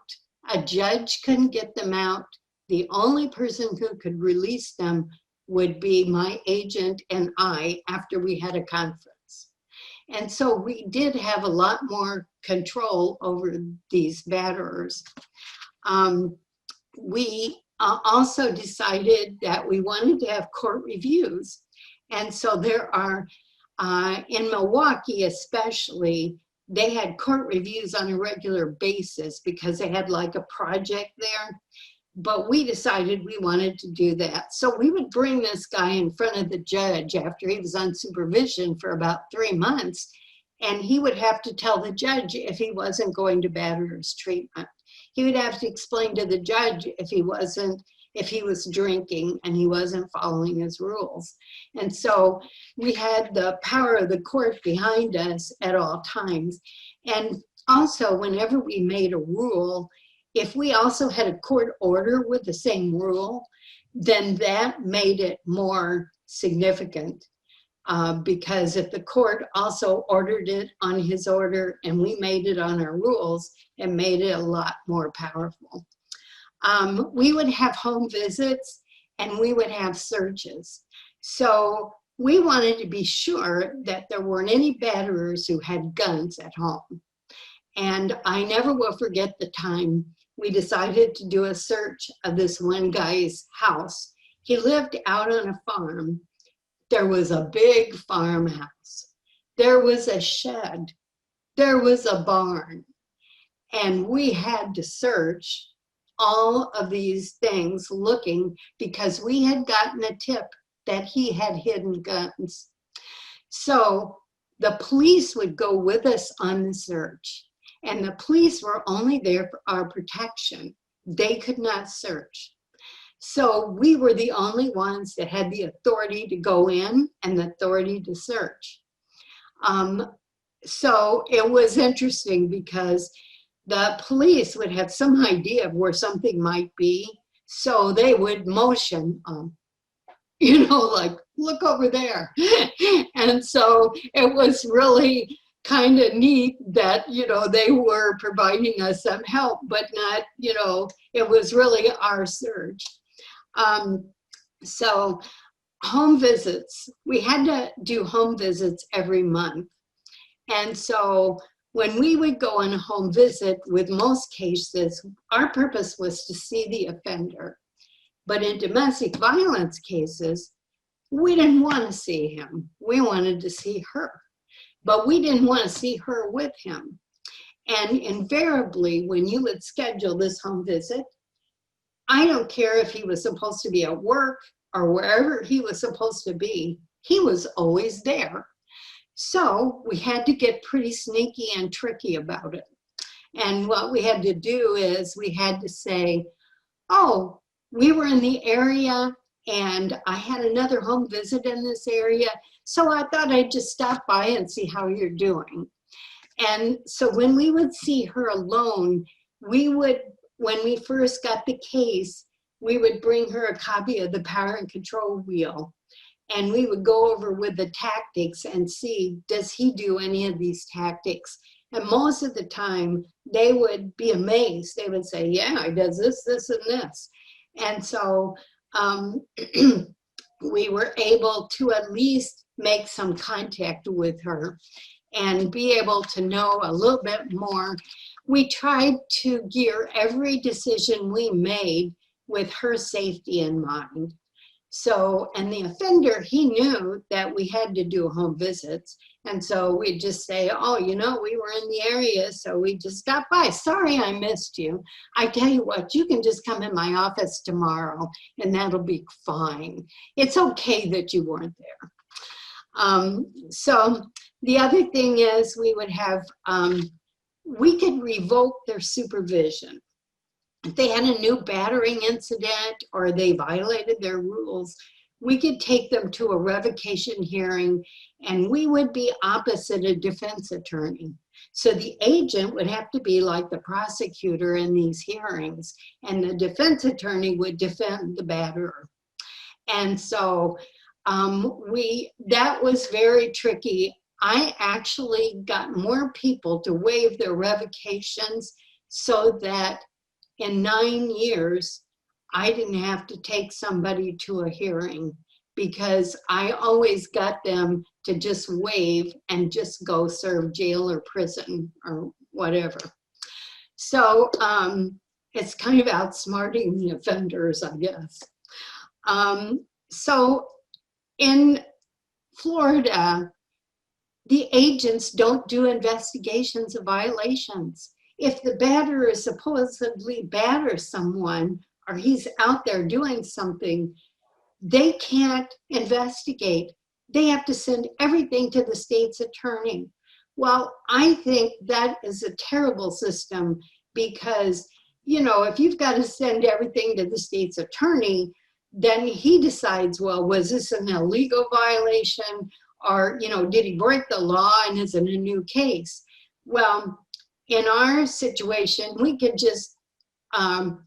[SPEAKER 1] A judge couldn't get them out. The only person who could release them would be my agent and I after we had a conference. And so we did have a lot more control over these batterers. We also decided that we wanted to have court reviews. And so there are, in Milwaukee especially, they had court reviews on a regular basis because they had like a project there. But we decided we wanted to do that. So we would bring this guy in front of the judge after he was on supervision for about 3 months, and he would have to tell the judge if he wasn't going to batterers treatment. He would have to explain to the judge if he was drinking and he wasn't following his rules. And so we had the power of the court behind us at all times. And also, whenever we made a rule, if we also had a court order with the same rule, then that made it more significant. Because if the court also ordered it on his order and we made it on our rules, it made it a lot more powerful. We would have home visits and we would have searches. So we wanted to be sure that there weren't any batterers who had guns at home. And I never will forget the time we decided to do a search of this one guy's house. He lived out on a farm. There was a big farmhouse. There was a shed. There was a barn. And we had to search all of these things looking because we had gotten a tip that he had hidden guns. So the police would go with us on the search. And the police were only there for our protection. They could not search. So we were the only ones that had the authority to go in and the authority to search. So it was interesting because the police would have some idea of where something might be. So they would motion, like, look over there. And so it was really kind of neat that, they were providing us some help, but not, it was really our search. So home visits, we had to do home visits every month. And so when we would go on a home visit, with most cases, our purpose was to see the offender. But in domestic violence cases, we didn't want to see him. We wanted to see her. But we didn't want to see her with him. And invariably, when you would schedule this home visit, I don't care if he was supposed to be at work or wherever he was supposed to be, he was always there. So we had to get pretty sneaky and tricky about it. And what we had to do is we had to say, oh, we were in the area and I had another home visit in this area. So I thought I'd just stop by and see how you're doing. And so when we would see her alone, when we first got the case, we would bring her a copy of the power and control wheel. And we would go over with the tactics and see, does he do any of these tactics? And most of the time, they would be amazed. They would say, yeah, he does this, this, and this. And so we were able to at least make some contact with her and be able to know a little bit more. We tried to gear every decision we made with her safety in mind. So, and the offender, he knew that we had to do home visits. And so we'd just say, oh, we were in the area, so we just stopped by. Sorry, I missed you. I tell you what, you can just come in my office tomorrow and that'll be fine. It's okay that you weren't there. So the other thing is we would have, we could revoke their supervision. If they had a new battering incident or they violated their rules, we could take them to a revocation hearing and we would be opposite a defense attorney. So the agent would have to be like the prosecutor in these hearings and the defense attorney would defend the batterer. And so that was very tricky. I actually got more people to waive their revocations so that in 9 years, I didn't have to take somebody to a hearing because I always got them to just waive and just go serve jail or prison or whatever. So it's kind of outsmarting the offenders, I guess. So in Florida, the agents don't do investigations of violations. If the batterer supposedly batters someone or he's out there doing something, they can't investigate. They have to send everything to the state's attorney. Well, I think that is a terrible system because, you know, if you've got to send everything to the state's attorney, then he decides, well, was this an illegal violation? Or, you know, did he break the law and is it a new case? Well, in our situation, we could just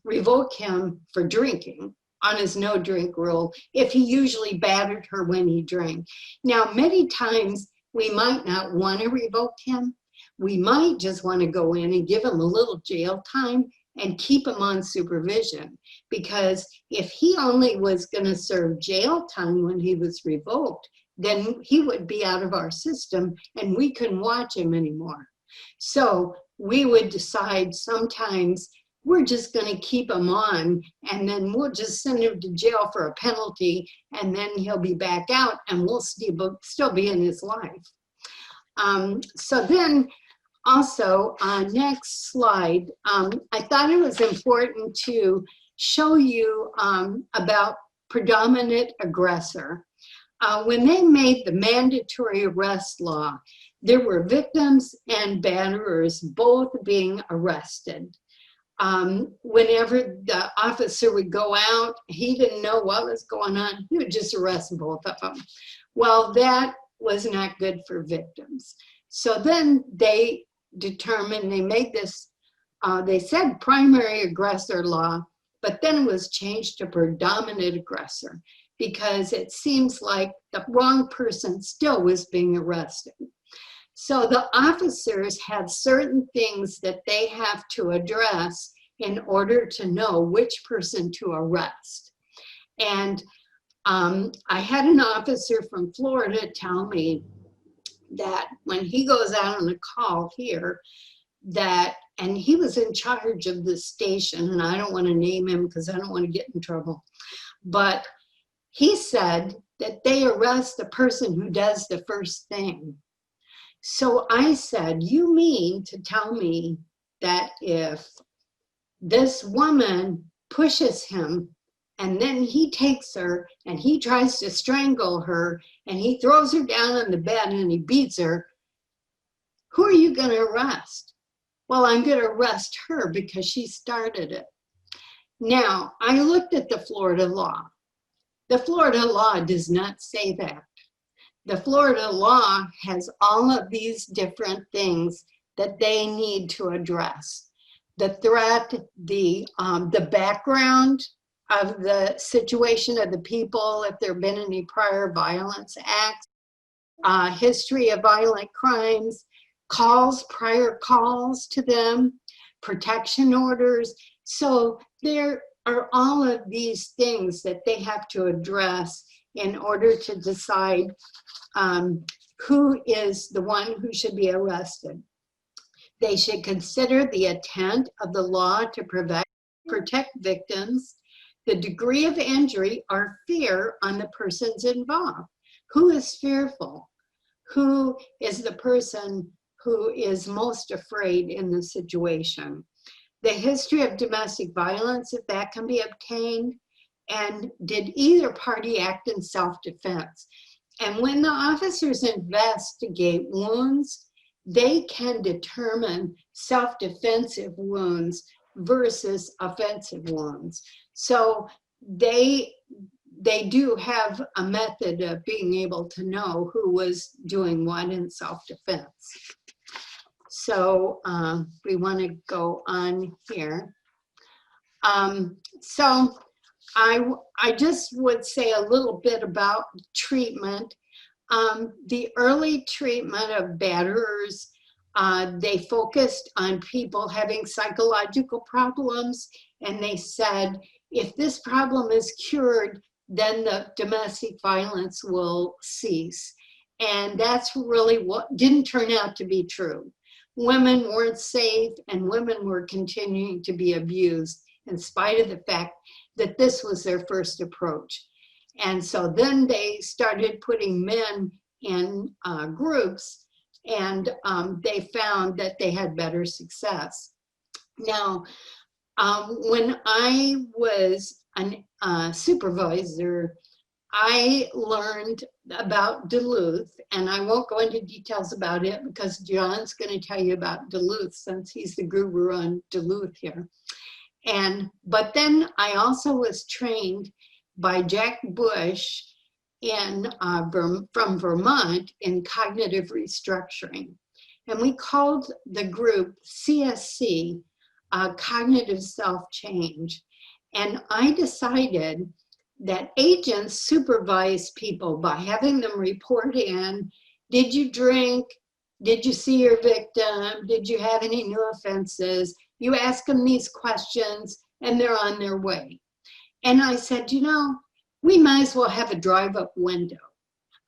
[SPEAKER 1] revoke him for drinking on his no drink rule if he usually battered her when he drank. Now, many times we might not want to revoke him. We might just want to go in and give him a little jail time and keep him on supervision. Because if he only was going to serve jail time when he was revoked, then he would be out of our system and we couldn't watch him anymore. So we would decide sometimes we're just going to keep him on and then we'll just send him to jail for a penalty and then he'll be back out and we'll still be in his life. So then also, next slide, I thought it was important to show you about predominant aggressor. When they made the mandatory arrest law, there were victims and batterers both being arrested. Whenever the officer would go out, he didn't know what was going on. He would just arrest both of them. Well, that was not good for victims. So then they determined, they made this, they said primary aggressor law, but then it was changed to predominant aggressor because it seems like the wrong person still was being arrested. So the officers have certain things that they have to address in order to know which person to arrest. And I had an officer from Florida tell me that when he goes out on a call here, and he was in charge of the station, and I don't want to name him because I don't want to get in trouble, but he said that they arrest the person who does the first thing. So I said, you mean to tell me that if this woman pushes him and then he takes her and he tries to strangle her and he throws her down on the bed and he beats her, who are you going to arrest? Well, I'm going to arrest her because she started it. Now, I looked at the Florida law. The Florida law does not say that. The Florida law has all of these different things that they need to address. The threat, the background of the situation of the people, if there have been any prior violence acts, history of violent crimes, prior calls to them, protection orders. So there are all of these things that they have to address in order to decide who is the one who should be arrested. They should consider the intent of the law to protect victims, the degree of injury or fear on the persons involved. Who is fearful? Who is the person who is most afraid in the situation? The history of domestic violence, if that can be obtained, and did either party act in self-defense? And when the officers investigate wounds, they can determine self-defensive wounds versus offensive wounds. So they do have a method of being able to know who was doing what in self-defense. So we want to go on here. So I just would say a little bit about treatment. The early treatment of batterers, they focused on people having psychological problems, and they said, if this problem is cured, then the domestic violence will cease. And that's really what didn't turn out to be true. Women weren't safe and women were continuing to be abused in spite of the fact that this was their first approach. And so then they started putting men in groups, and they found that they had better success. Now, when I was a supervisor, I learned about Duluth, and I won't go into details about it because John's going to tell you about Duluth since he's the guru on Duluth here. But then I also was trained by Jack Bush from Vermont in cognitive restructuring. And we called the group CSC, Cognitive Self-Change. And I decided that agents supervise people by having them report in, did you drink? Did you see your victim? Did you have any new offenses? You ask them these questions and they're on their way. And I said, we might as well have a drive-up window.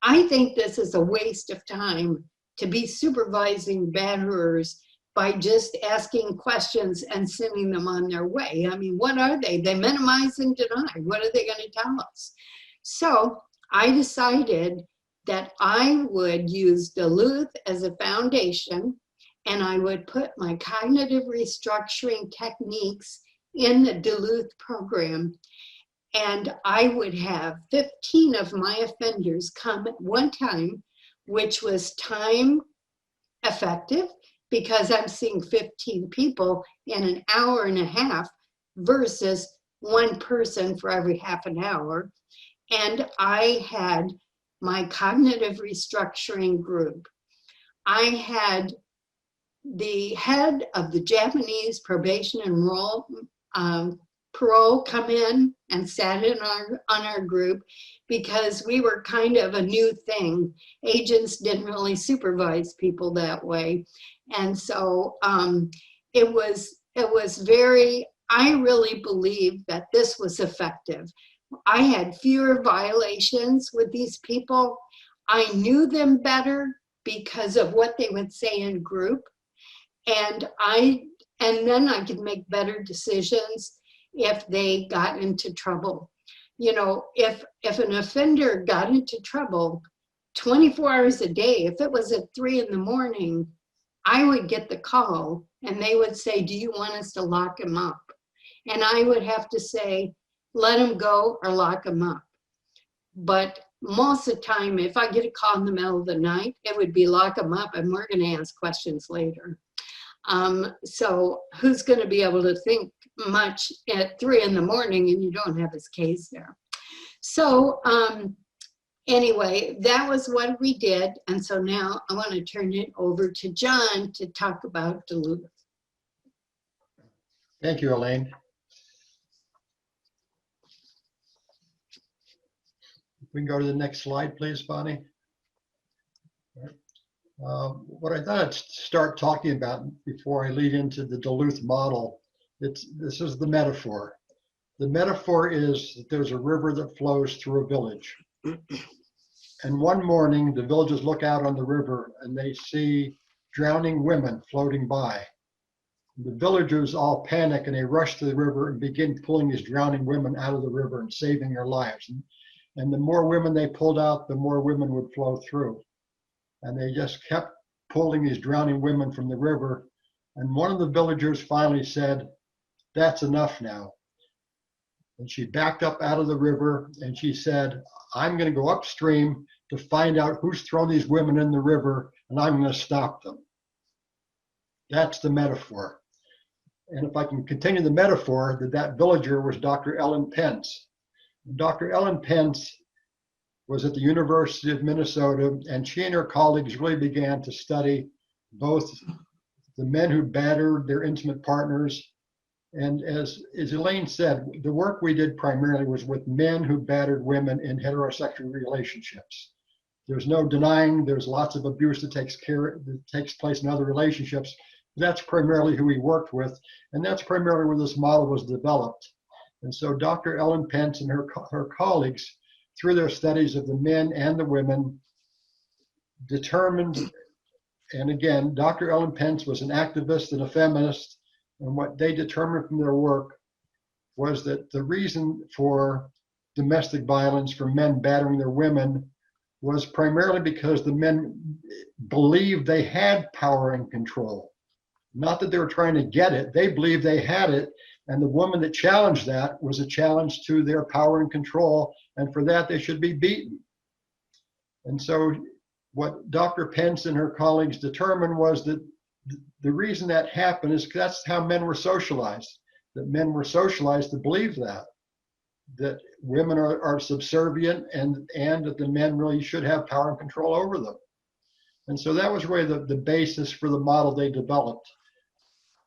[SPEAKER 1] I think this is a waste of time to be supervising batterers by just asking questions and sending them on their way. I mean, what are they? They minimize and deny. What are they going to tell us? So I decided that I would use Duluth as a foundation, and I would put my cognitive restructuring techniques in the Duluth program. And I would have 15 of my offenders come at one time, which was time effective, because I'm seeing 15 people in an hour and a half versus one person for every half an hour. And I had my cognitive restructuring group. I had the head of the Japanese probation and parole come in and sat in on our group because we were kind of a new thing. Agents didn't really supervise people that way. And so it was very, I really believe that this was effective. I had fewer violations with these people. I knew them better because of what they would say in group. And then I could make better decisions if they got into trouble. If an offender got into trouble 24 hours a day, if it was at 3 a.m, I would get the call and they would say, do you want us to lock him up? And I would have to say, let him go or lock him up. But most of the time, if I get a call in the middle of the night, it would be lock him up and we're going to ask questions later. So who's going to be able to think much at 3 a.m. and you don't have his case there? So anyway, that was what we did. And so now I want to turn it over to John to talk about Duluth.
[SPEAKER 2] Thank you, Elaine. We can go to the next slide, please, Bonnie. What I thought I'd start talking about before I lead into the Duluth model, this is the metaphor. The metaphor is that there's a river that flows through a village. And one morning, the villagers look out on the river and they see drowning women floating by. The villagers all panic and they rush to the river and begin pulling these drowning women out of the river and saving their lives. And the more women they pulled out, the more women would flow through. And they just kept pulling these drowning women from the river. And one of the villagers finally said, that's enough now. And she backed up out of the river and she said, I'm going to go upstream to find out who's thrown these women in the river, and I'm going to stop them. That's the metaphor. And if I can continue the metaphor, that villager was Dr. Ellen Pence. Dr. Ellen Pence was at the University of Minnesota, and she and her colleagues really began to study both the men who battered their intimate partners. And as Elaine said, the work we did primarily was with men who battered women in heterosexual relationships. There's no denying there's lots of abuse that takes place in other relationships. That's primarily who we worked with, and that's primarily where this model was developed. And so Dr. Ellen Pence and her colleagues, through their studies of the men and the women, determined, and again, Dr. Ellen Pence was an activist and a feminist, and what they determined from their work was that the reason for domestic violence, for men battering their women, was primarily because the men believed they had power and control. Not that they were trying to get it, they believed they had it, and the woman that challenged that was a challenge to their power and control, and for that they should be beaten. And so what Dr. Pence and her colleagues determined was that the reason that happened is that's how men were socialized, that men were socialized to believe that women are subservient and that the men really should have power and control over them. And so that was really the basis for the model they developed.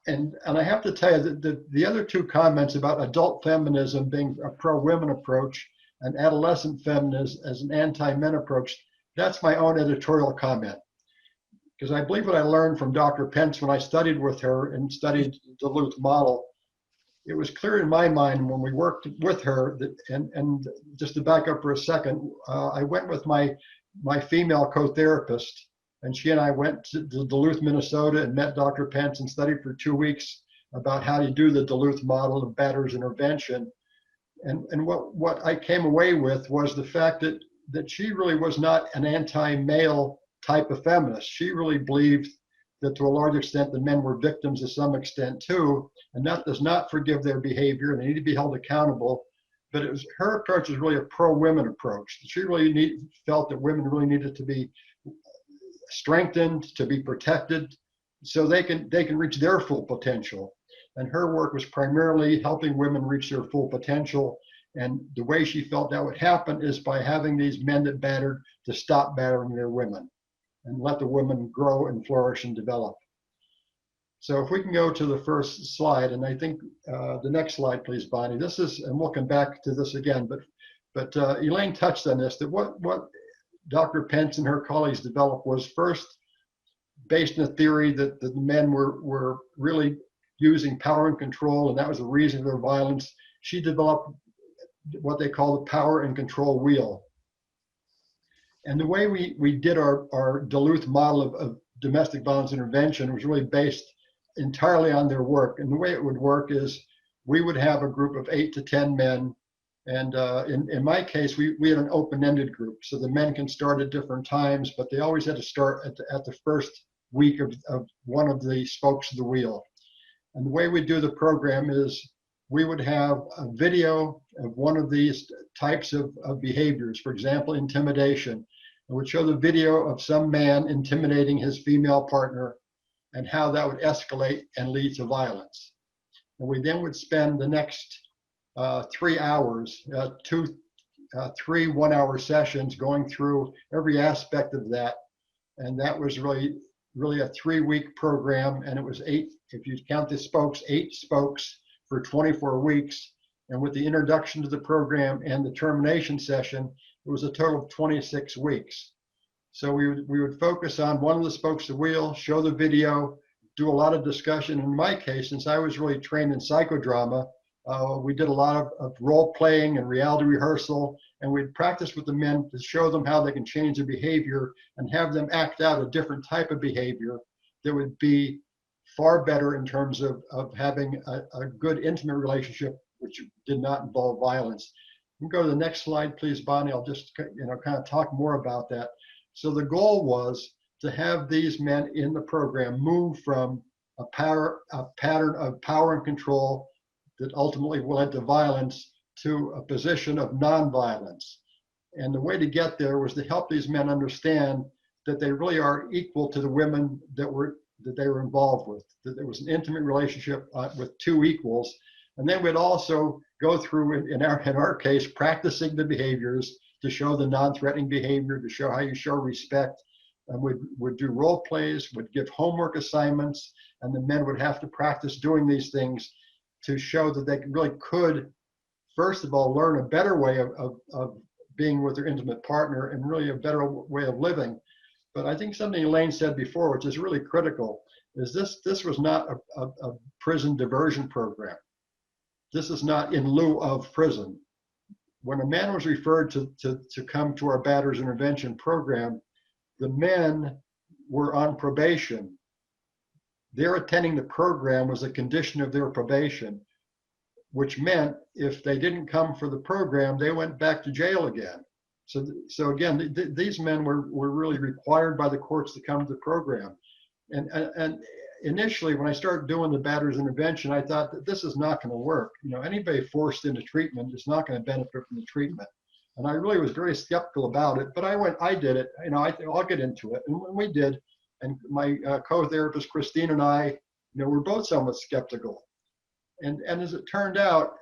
[SPEAKER 2] And I have to tell you that the other two comments about adult feminism being a pro-women approach and adolescent feminism as an anti-men approach, that's my own editorial comment. Because I believe what I learned from Dr. Pence when I studied with her and studied the Duluth model, it was clear in my mind when we worked with her that, and just to back up for a second, I went with my female co-therapist, and she and I went to Duluth, Minnesota, and met Dr. Pence and studied for 2 weeks about how to do the Duluth model of Batterers intervention. And what I came away with was the fact that she really was not an anti-male type of feminist. She really believed that to a large extent the men were victims to some extent too, and that does not forgive their behavior, and they need to be held accountable. But her approach was really a pro-women approach. She really felt that women really needed to be strengthened, to be protected, so they can reach their full potential. And her work was primarily helping women reach their full potential. And the way she felt that would happen is by having these men that battered to stop battering their women and let the women grow and flourish and develop. So if we can go to the first slide, and I think the next slide, please, Bonnie. This is, and we'll come back to this again, but Elaine touched on this, that what Dr. Pence and her colleagues developed was first based in a theory that the men were really using power and control, and that was the reason for their violence. She developed what they call the power and control wheel. And the way we did our Duluth model of domestic violence intervention was really based entirely on their work. And the way it would work is we would have a group of 8 to 10 men. And in my case, we had an open-ended group. So the men can start at different times, but they always had to start at the first week of one of the spokes of the wheel. And the way we do the program is we would have a video of one of these types of behaviors, for example, intimidation. It would show the video of some man intimidating his female partner and how that would escalate and lead to violence. And we then would spend the next 3 hours, three 1-hour sessions going through every aspect of that. And that was really a 3-week program. And it was 8, if you count the spokes, 8 spokes for 24 weeks. And with the introduction to the program and the termination session, it was a total of 26 weeks. So we would focus on one of the spokes of the wheel, show the video, do a lot of discussion. In my case, since I was really trained in psychodrama, we did a lot of role playing and reality rehearsal, and we'd practice with the men to show them how they can change their behavior and have them act out a different type of behavior that would be far better in terms of having a good intimate relationship, which did not involve violence. You can go to the next slide, please, Bonnie. I'll just kind of talk more about that. So the goal was to have these men in the program move from a pattern of power and control that ultimately led to violence to a position of nonviolence. And the way to get there was to help these men understand that they really are equal to the women that they were involved with, that there was an intimate relationship with 2 equals. And then we'd also go through, in our case, practicing the behaviors to show the non-threatening behavior, to show how you show respect. And would do role plays, would give homework assignments, and the men would have to practice doing these things to show that they really could, first of all, learn a better way of being with their intimate partner and really a better way of living. But I think something Elaine said before, which is really critical, is this was not a prison diversion program. this is not in lieu of prison. When a man was referred to come to our Batterers intervention program, the men were on probation. Their attending the program was a condition of their probation, which meant if they didn't come for the program, they went back to jail again. So again, these men were really required by the courts to come to the program. And initially, when I started doing the Batterers intervention, I thought that this is not going to work. You know, anybody forced into treatment is not going to benefit from the treatment. And I really was very skeptical about it, but I did it. You know, I'll get into it. And when we did, and my co-therapist, Christine, and I, you know, we're both somewhat skeptical. And as it turned out,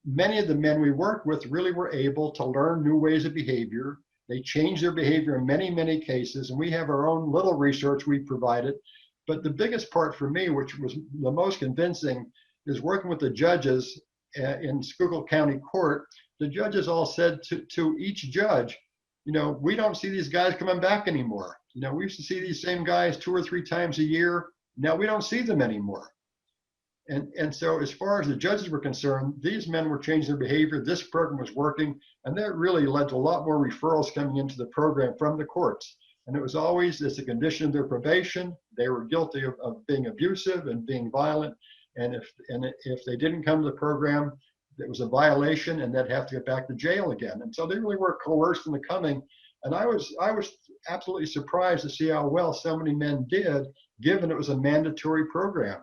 [SPEAKER 2] many of the men we worked with really were able to learn new ways of behavior. They changed their behavior in many, many cases, and we have our own little research we provided. But the biggest part for me, which was the most convincing, is working with the judges in Schuylkill County Court. The judges all said to each judge, you know, we don't see these guys coming back anymore. You know, we used to see these same guys 2 or 3 times a year. Now we don't see them anymore. And so as far as the judges were concerned, these men were changing their behavior. This program was working, and that really led to a lot more referrals coming into the program from the courts. And it was always as a condition of their probation. They were guilty of being abusive and being violent. And if they didn't come to the program, it was a violation, and they'd have to get back to jail again. And so they really were coerced into coming. And I was absolutely surprised to see how well so many men did, given it was a mandatory program.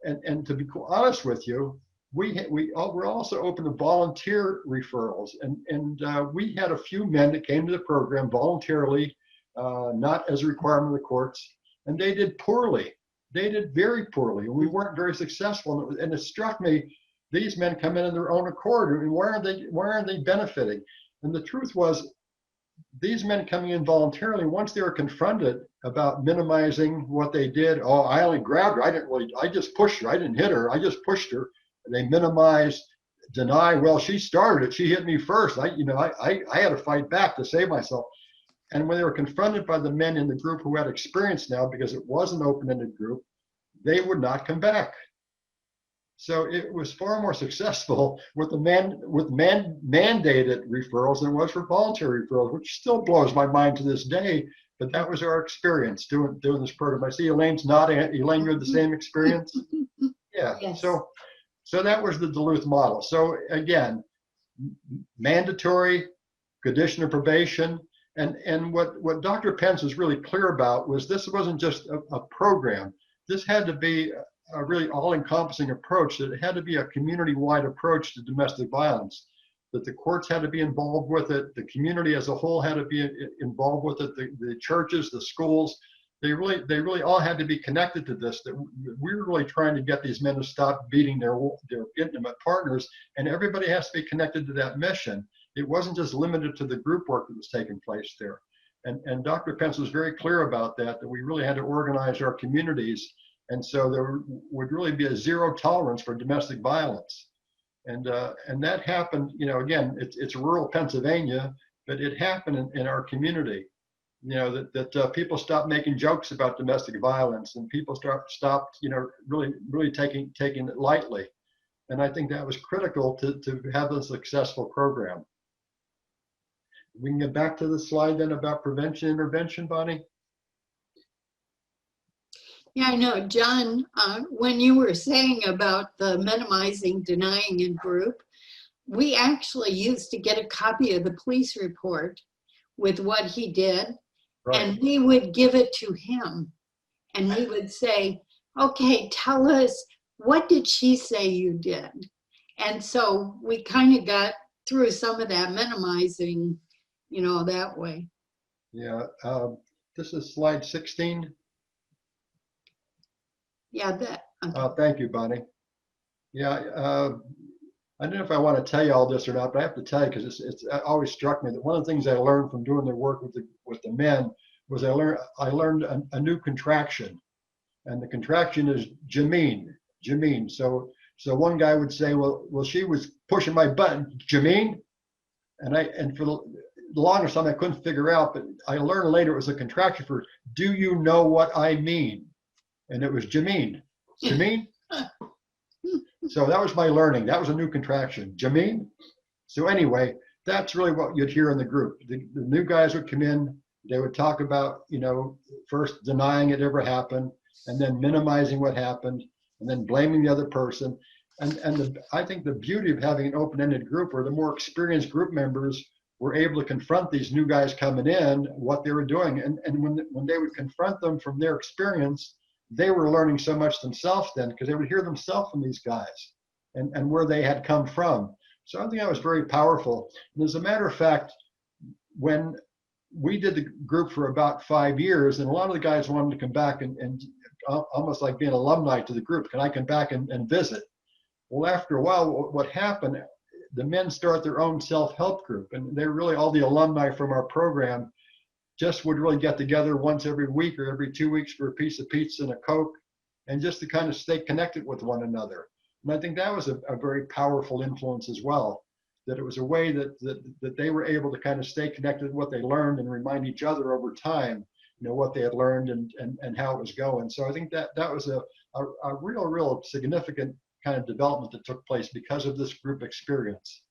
[SPEAKER 2] And to be honest with you, we're also open to volunteer referrals. And we had a few men that came to the program voluntarily, not as a requirement of the courts, and they did poorly. They did very poorly, and we weren't very successful. And it struck me, these men come in on their own accord. I mean, why aren't they benefiting? And the truth was, these men coming in voluntarily, once they were confronted about minimizing what they did, oh, I only grabbed her, I just pushed her, I didn't hit her, I just pushed her. And they minimize, deny, well, she started it, she hit me first. I had to fight back to save myself. And when they were confronted by the men in the group who had experience now, because it was an open-ended group, they would not come back. So it was far more successful with mandated referrals than it was for voluntary referrals, which still blows my mind to this day. But that was our experience doing this program. I see Elaine's nodding. Elaine, you had the same experience? Yeah.
[SPEAKER 1] Yes.
[SPEAKER 2] So that was the Duluth model. So again, mandatory, condition of probation. And what Dr. Pence was really clear about was this wasn't just a program. This had to be a really all-encompassing approach, that it had to be a community-wide approach to domestic violence, that the courts had to be involved with it, the community as a whole had to be involved with it, the churches, the schools, they really all had to be connected to this, that we were really trying to get these men to stop beating their intimate partners, and everybody has to be connected to that mission. It wasn't just limited to the group work that was taking place there. And Dr. Pence was very clear about that we really had to organize our communities. And so there would really be a zero tolerance for domestic violence. And that happened, you know, again, it's rural Pennsylvania, but it happened in our community. You know, that people stopped making jokes about domestic violence, and people stopped, you know, really taking it lightly. And I think that was critical to have a successful program. We can get back to the slide then about prevention intervention, Bonnie.
[SPEAKER 1] Yeah, I know, John, when you were saying about the minimizing, denying in group, we actually used to get a copy of the police report with what he did, right. And we would give it to him. And we would say, okay, tell us, what did she say you did? And so we kind of got through some of that minimizing, you know, that way.
[SPEAKER 2] Yeah, this is slide 16.
[SPEAKER 1] Yeah, that. Okay.
[SPEAKER 2] Thank you, Bonnie. Yeah, I don't know if I want to tell you all this or not, but I have to tell you because it's always struck me that one of the things I learned from doing the work with the men was I learned a new contraction, and the contraction is Jameen. So one guy would say, well, she was pushing my button, Jameen, and for the longest time I couldn't figure out, but I learned later it was a contraction for do you know what I mean? And it was Jameen. Jameen? So that was my learning. That was a new contraction. Jameen? So anyway, that's really what you'd hear in the group. The new guys would come in, they would talk about, first denying it ever happened, and then minimizing what happened, and then blaming the other person. I think the beauty of having an open-ended group, or the more experienced group members were able to confront these new guys coming in, what they were doing. And when they would confront them from their experience, they were learning so much themselves then, because they would hear themselves from these guys and where they had come from. So I think that was very powerful. And as a matter of fact, when we did the group for about 5 years, and a lot of the guys wanted to come back and almost like being alumni to the group, can I come back and visit? Well, after a while, what happened, the men start their own self-help group, and they're really all the alumni from our program just would really get together once every week or every 2 weeks for a piece of pizza and a Coke, and just to kind of stay connected with one another. And I think that was a very powerful influence as well, that it was a way that they were able to kind of stay connected with what they learned and remind each other over time, what they had learned and how it was going. So I think that was a real significant kind of development that took place because of this group experience.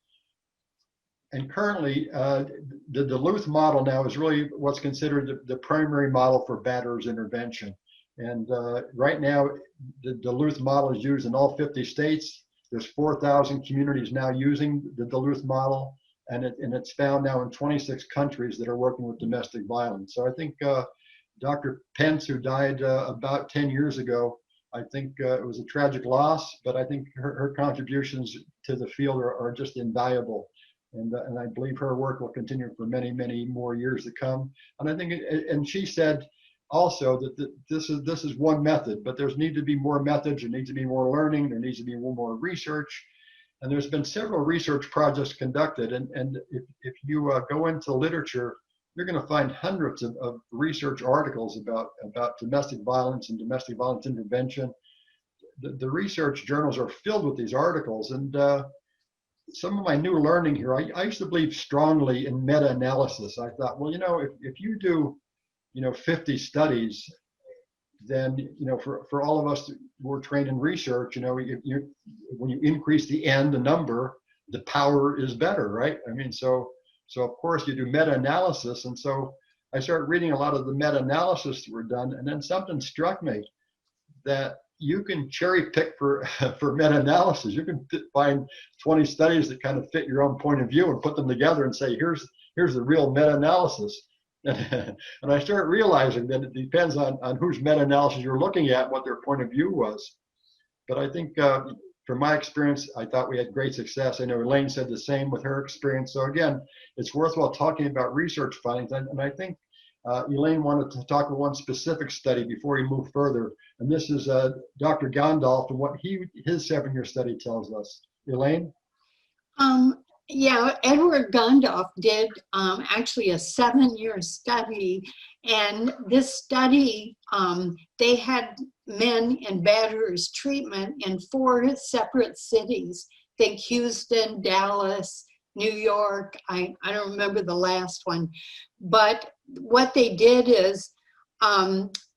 [SPEAKER 2] And currently, the Duluth model now is really what's considered the primary model for batterers intervention. And right now, the Duluth model is used in all 50 states. There's 4,000 communities now using the Duluth model, and it's found now in 26 countries that are working with domestic violence. So I think Dr. Pence, who died about 10 years ago, I think it was a tragic loss, but I think her contributions to the field are just invaluable. And I believe her work will continue for many, many more years to come. And I think, and she said also that this is one method, but there's need to be more methods, there needs to be more learning, there needs to be more research. And there's been several research projects conducted. And if you go into literature, you're going to find hundreds of research articles about domestic violence and domestic violence intervention. The research journals are filled with these articles. And some of my new learning here, I used to believe strongly in meta-analysis. I thought, well, if you do, 50 studies, then, for all of us who are trained in research, when you increase the N, the number, the power is better, right? I mean, so of course you do meta-analysis. And so I started reading a lot of the meta-analysis that were done. And then something struck me that you can cherry pick for meta-analysis. You can find 20 studies that kind of fit your own point of view and put them together and say, here's the real meta-analysis. And I started realizing that it depends on whose meta-analysis you're looking at, what their point of view was. But I think from my experience, I thought we had great success. I know Elaine said the same with her experience. So again, it's worthwhile talking about research findings. And I think Elaine wanted to talk about one specific study before we move further. And this is Dr. Gondolf and what his 7-year study tells us. Elaine?
[SPEAKER 1] Yeah, Edward Gondolf did actually a 7-year study. And this study, they had men in batterers treatment in 4 separate cities. Think Houston, Dallas, New York. I don't remember the last one. But what they did is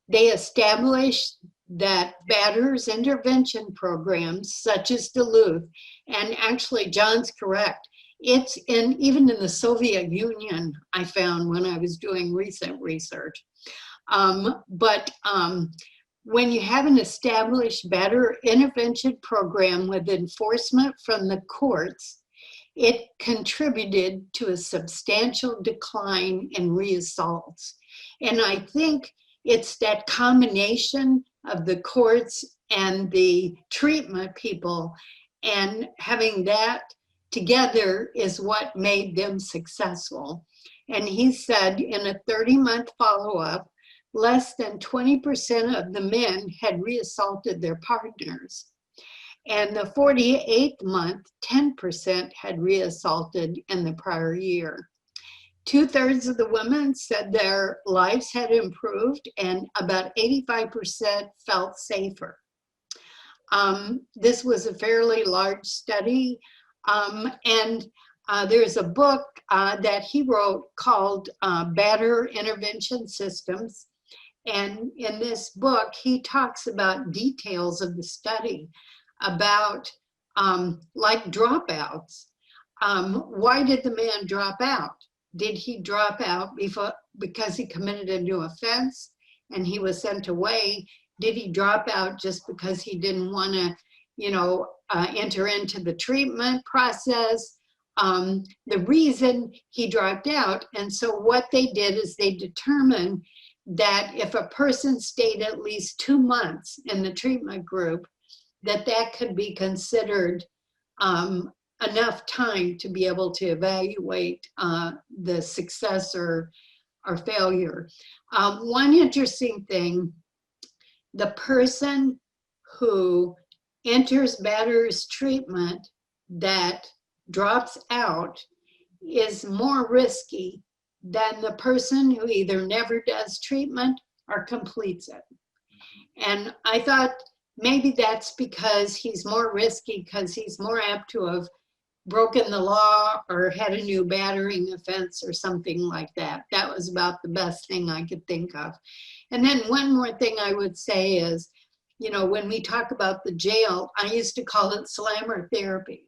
[SPEAKER 1] they established that batterers intervention programs such as Duluth, and actually John's correct, it's even in the Soviet Union, I found when I was doing recent research. When you have an established batterer intervention program with enforcement from the courts, it contributed to a substantial decline in reassaults. And I think it's that combination of the courts and the treatment people, and having that together is what made them successful. And he said in a 30-month follow-up, less than 20% of the men had reassaulted their partners. And the 48th month, 10% had reassaulted in the prior year. 2/3 of the women said their lives had improved, and about 85% felt safer. This was a fairly large study, and there's a book that he wrote called Batterer Intervention Systems. And in this book, he talks about details of the study, about like dropouts. Why did the man drop out? Did he drop out because he committed a new offense and he was sent away? Did he drop out just because he didn't want to, enter into the treatment process? The reason he dropped out, and so what they did is they determined that if a person stayed at least 2 months in the treatment group, that could be considered enough time to be able to evaluate the success or failure. One interesting thing, the person who enters Batterers treatment that drops out is more risky than the person who either never does treatment or completes it. And I thought maybe that's because he's more risky because he's more apt to have broken the law or had a new battering offense or something like that. That was about the best thing I could think of. And then one more thing I would say is, when we talk about the jail, I used to call it slammer therapy.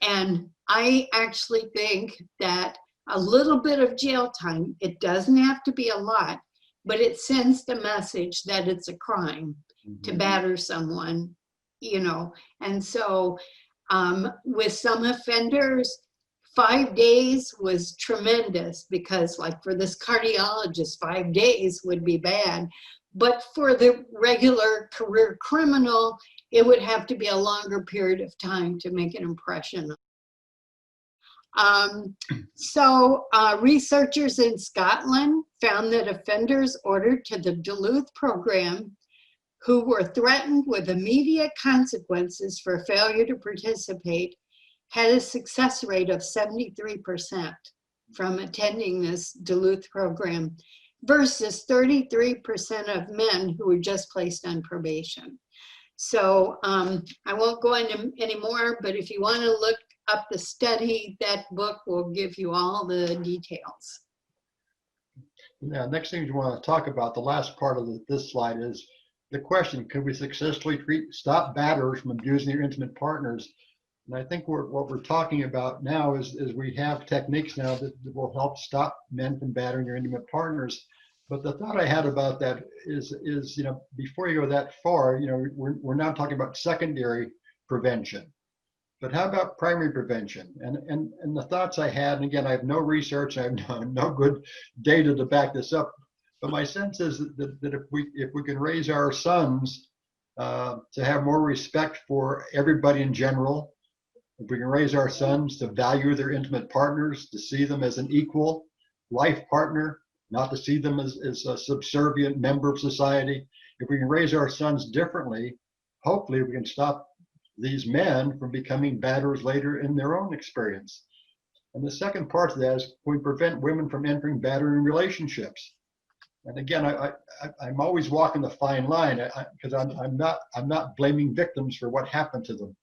[SPEAKER 1] And I actually think that a little bit of jail time, it doesn't have to be a lot, but it sends the message that it's a crime to batter someone, And so with some offenders, 5 days was tremendous because, like, for this cardiologist, 5 days would be bad. But for the regular career criminal, it would have to be a longer period of time to make an impression. Researchers in Scotland found that offenders ordered to the Duluth program who were threatened with immediate consequences for failure to participate had a success rate of 73% from attending this Duluth program versus 33% of men who were just placed on probation. So I won't go into any more, but if you want to look up the study, that book will give you all the details.
[SPEAKER 2] Now, next thing you want to talk about, the last part of this slide is the question, could we successfully stop batterers from abusing their intimate partners? And I think what we're talking about now is we have techniques now that will help stop men from battering their intimate partners. But the thought I had about that is before you go that far, we're now talking about secondary prevention. But how about primary prevention? And the thoughts I had, and again, I have no research, I have no good data to back this up. But my sense is that if we can raise our sons to have more respect for everybody in general, if we can raise our sons to value their intimate partners, to see them as an equal life partner, not to see them as a subservient member of society, if we can raise our sons differently, hopefully we can stop these men from becoming batterers later in their own experience. And the second part of that is we prevent women from entering battering relationships. And again, I'm always walking the fine line because I'm not blaming victims for what happened to them.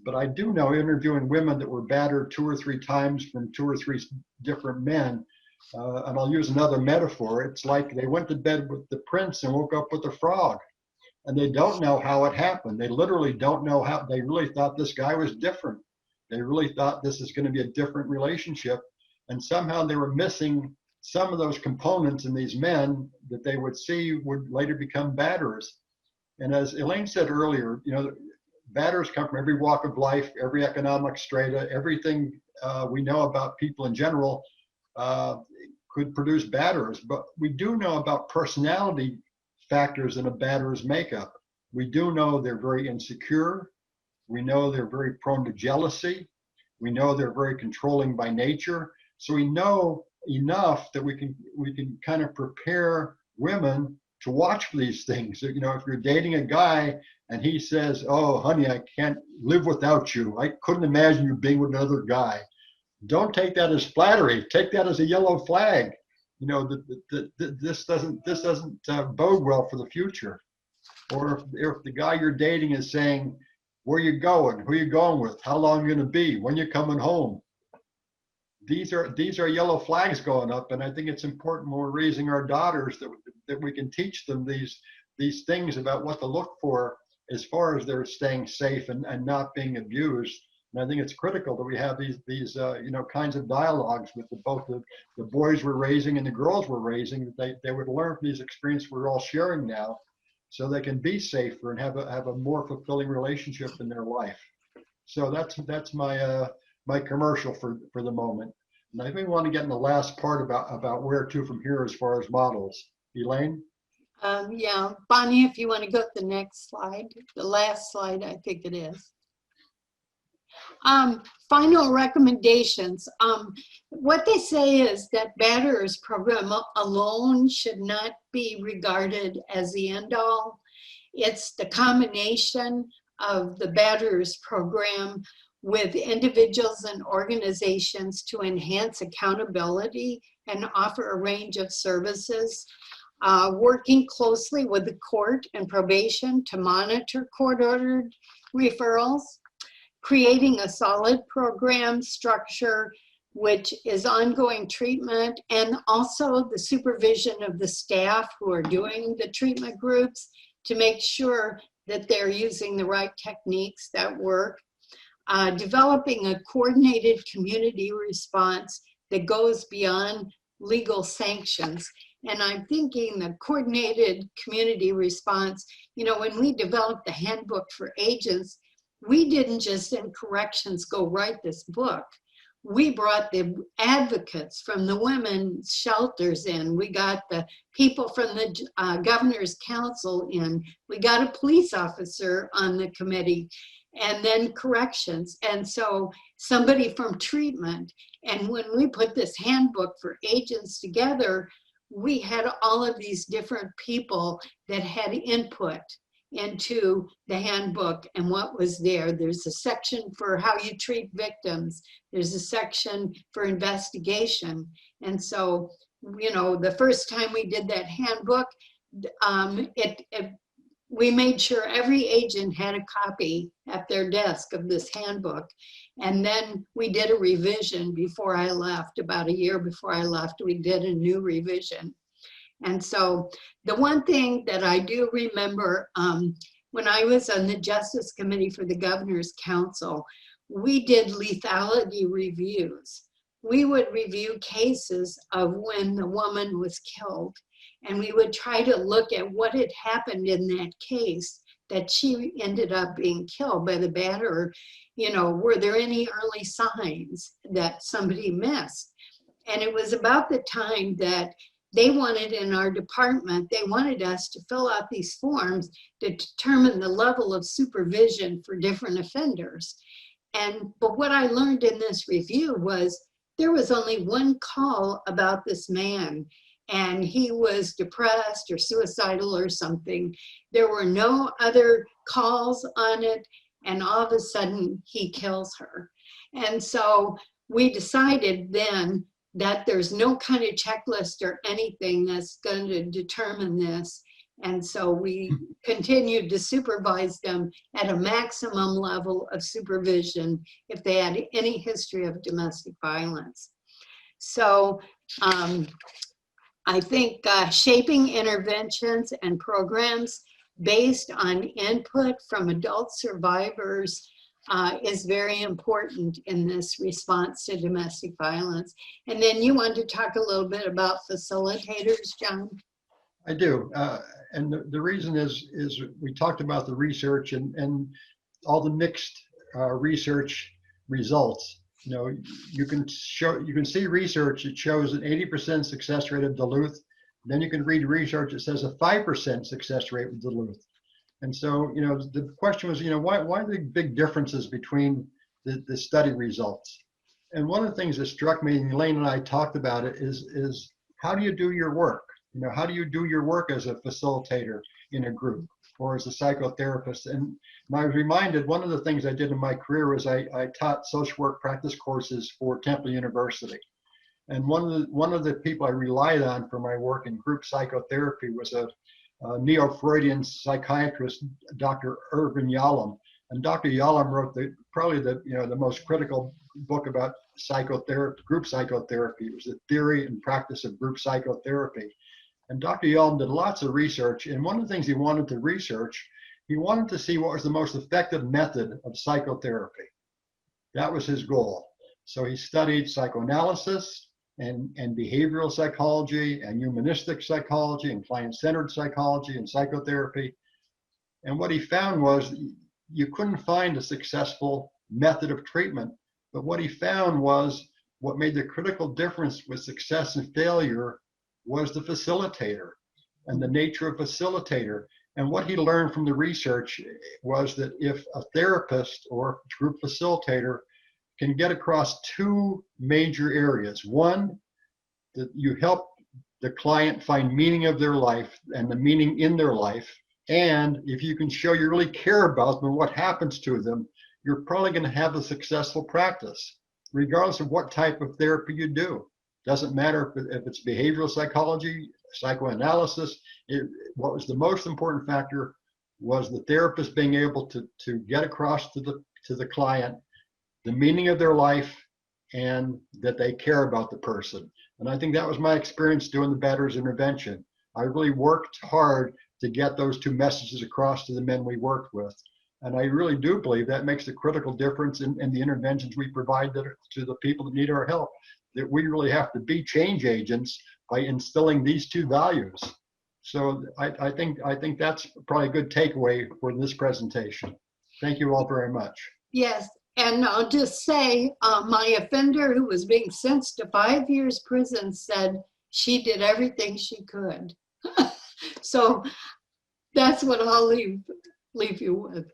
[SPEAKER 2] But I do know, interviewing women that were battered 2 or 3 times from 2 or 3 different men, and I'll use another metaphor. It's like they went to bed with the prince and woke up with the frog. And they don't know how it happened. They literally don't know how. They really thought this guy was different. They really thought this is going to be a different relationship. And somehow they were missing some of those components in these men that they would see would later become batterers. And as Elaine said earlier, batterers come from every walk of life, every economic strata, everything we know about people in general could produce batterers. But we do know about personality factors in a batterer's makeup. We do know they're very insecure. We know they're very prone to jealousy. We know they're very controlling by nature. So we know enough that we can kind of prepare women to watch for these things. If you're dating a guy and he says, "Oh, honey, I can't live without you. I couldn't imagine you being with another guy." Don't take that as flattery. Take that as a yellow flag. This doesn't bode well for the future. Or if the guy you're dating is saying, "Where you going? Who you going with? How long you gonna be? When you coming home?" These are yellow flags going up, and I think it's important when we're raising our daughters that we can teach them these things about what to look for as far as they're staying safe and not being abused. And I think it's critical that we have these kinds of dialogues with both the boys we're raising and the girls we're raising, that they would learn from these experiences we're all sharing now, so they can be safer and have a more fulfilling relationship in their life. So that's my commercial for the moment. And I think we want to get in the last part about where to from here as far as models. Elaine?
[SPEAKER 1] Yeah, Bonnie, if you want to go to the next slide, the last slide, I think it is. Final recommendations. What they say is that Batterers program alone should not be regarded as the end all. It's the combination of the Batterers program with individuals and organizations to enhance accountability and offer a range of services. Working closely with the court and probation to monitor court-ordered referrals, creating a solid program structure, which is ongoing treatment, and also the supervision of the staff who are doing the treatment groups to make sure that they're using the right techniques that work. Developing a coordinated community response that goes beyond legal sanctions. And I'm thinking the coordinated community response, when we developed the handbook for agents, we didn't just in corrections go write this book. We brought the advocates from the women's shelters in. We got the people from the governor's council in. We got a police officer on the committee, and then corrections. And so somebody from treatment. And when we put this handbook for agents together, we had all of these different people that had input into the handbook and what was there. There's a section for how you treat victims. There's a section for investigation. And so, the first time we did that handbook, we made sure every agent had a copy at their desk of this handbook. And then we did a revision before I left. About a year before I left, we did a new revision. And so the one thing that I do remember, when I was on the Justice Committee for the Governor's Council, we did lethality reviews. We would review cases of when the woman was killed, and we would try to look at what had happened in that case that she ended up being killed by the batterer. Were there any early signs that somebody missed? And it was about the time that they wanted in our department, they wanted us to fill out these forms to determine the level of supervision for different offenders. But what I learned in this review was there was only one call about this man, and he was depressed or suicidal or something. There were no other calls on it, and all of a sudden he kills her. And so we decided then that there's no kind of checklist or anything that's going to determine this. And so we continued to supervise them at a maximum level of supervision if they had any history of domestic violence. So I think shaping interventions and programs based on input from adult survivors is very important in this response to domestic violence. And then you want to talk a little bit about facilitators, John?
[SPEAKER 2] I do. And the reason is we talked about the research and all the mixed research results. You can see research that shows an 80% success rate of Duluth. Then you can read research that says a 5% success rate with Duluth. And so, the question was, why the big differences between the study results? And one of the things that struck me, and Elaine and I talked about it, is how do you do your work? How do you do your work as a facilitator in a group or as a psychotherapist? And I was reminded, one of the things I did in my career was I taught social work practice courses for Temple University. And one of the people I relied on for my work in group psychotherapy was a neo-Freudian psychiatrist, Dr. Irvin Yalom. And Dr. Yalom wrote probably the most critical book about psychotherapy, group psychotherapy. It was the theory and practice of group psychotherapy. And Dr. Yalom did lots of research. And one of the things he wanted to research He wanted to see what was the most effective method of psychotherapy. That was his goal. So he studied psychoanalysis and behavioral psychology and humanistic psychology and client-centered psychology and psychotherapy. And what he found was you couldn't find a successful method of treatment. But what he found was what made the critical difference with success and failure was the facilitator and the nature of facilitator. And what he learned from the research was that if a therapist or group facilitator can get across two major areas, one, that you help the client find meaning of their life and the meaning in their life, and if you can show you really care about them and what happens to them, you're probably going to have a successful practice, regardless of what type of therapy you do. Doesn't matter if it's behavioral psychology, psychoanalysis. What was the most important factor was the therapist being able to get across to the client the meaning of their life and that they care about the person. And I think that was my experience doing the Batterers intervention. I really worked hard to get those two messages across to the men we worked with. And I really do believe that makes a critical difference in the interventions we provide to the people that need our help, that we really have to be change agents by instilling these two values. So I think that's probably a good takeaway for this presentation. Thank you all very much.
[SPEAKER 1] Yes, and I'll just say, my offender who was being sentenced to 5 years prison said she did everything she could. So that's what I'll leave you with.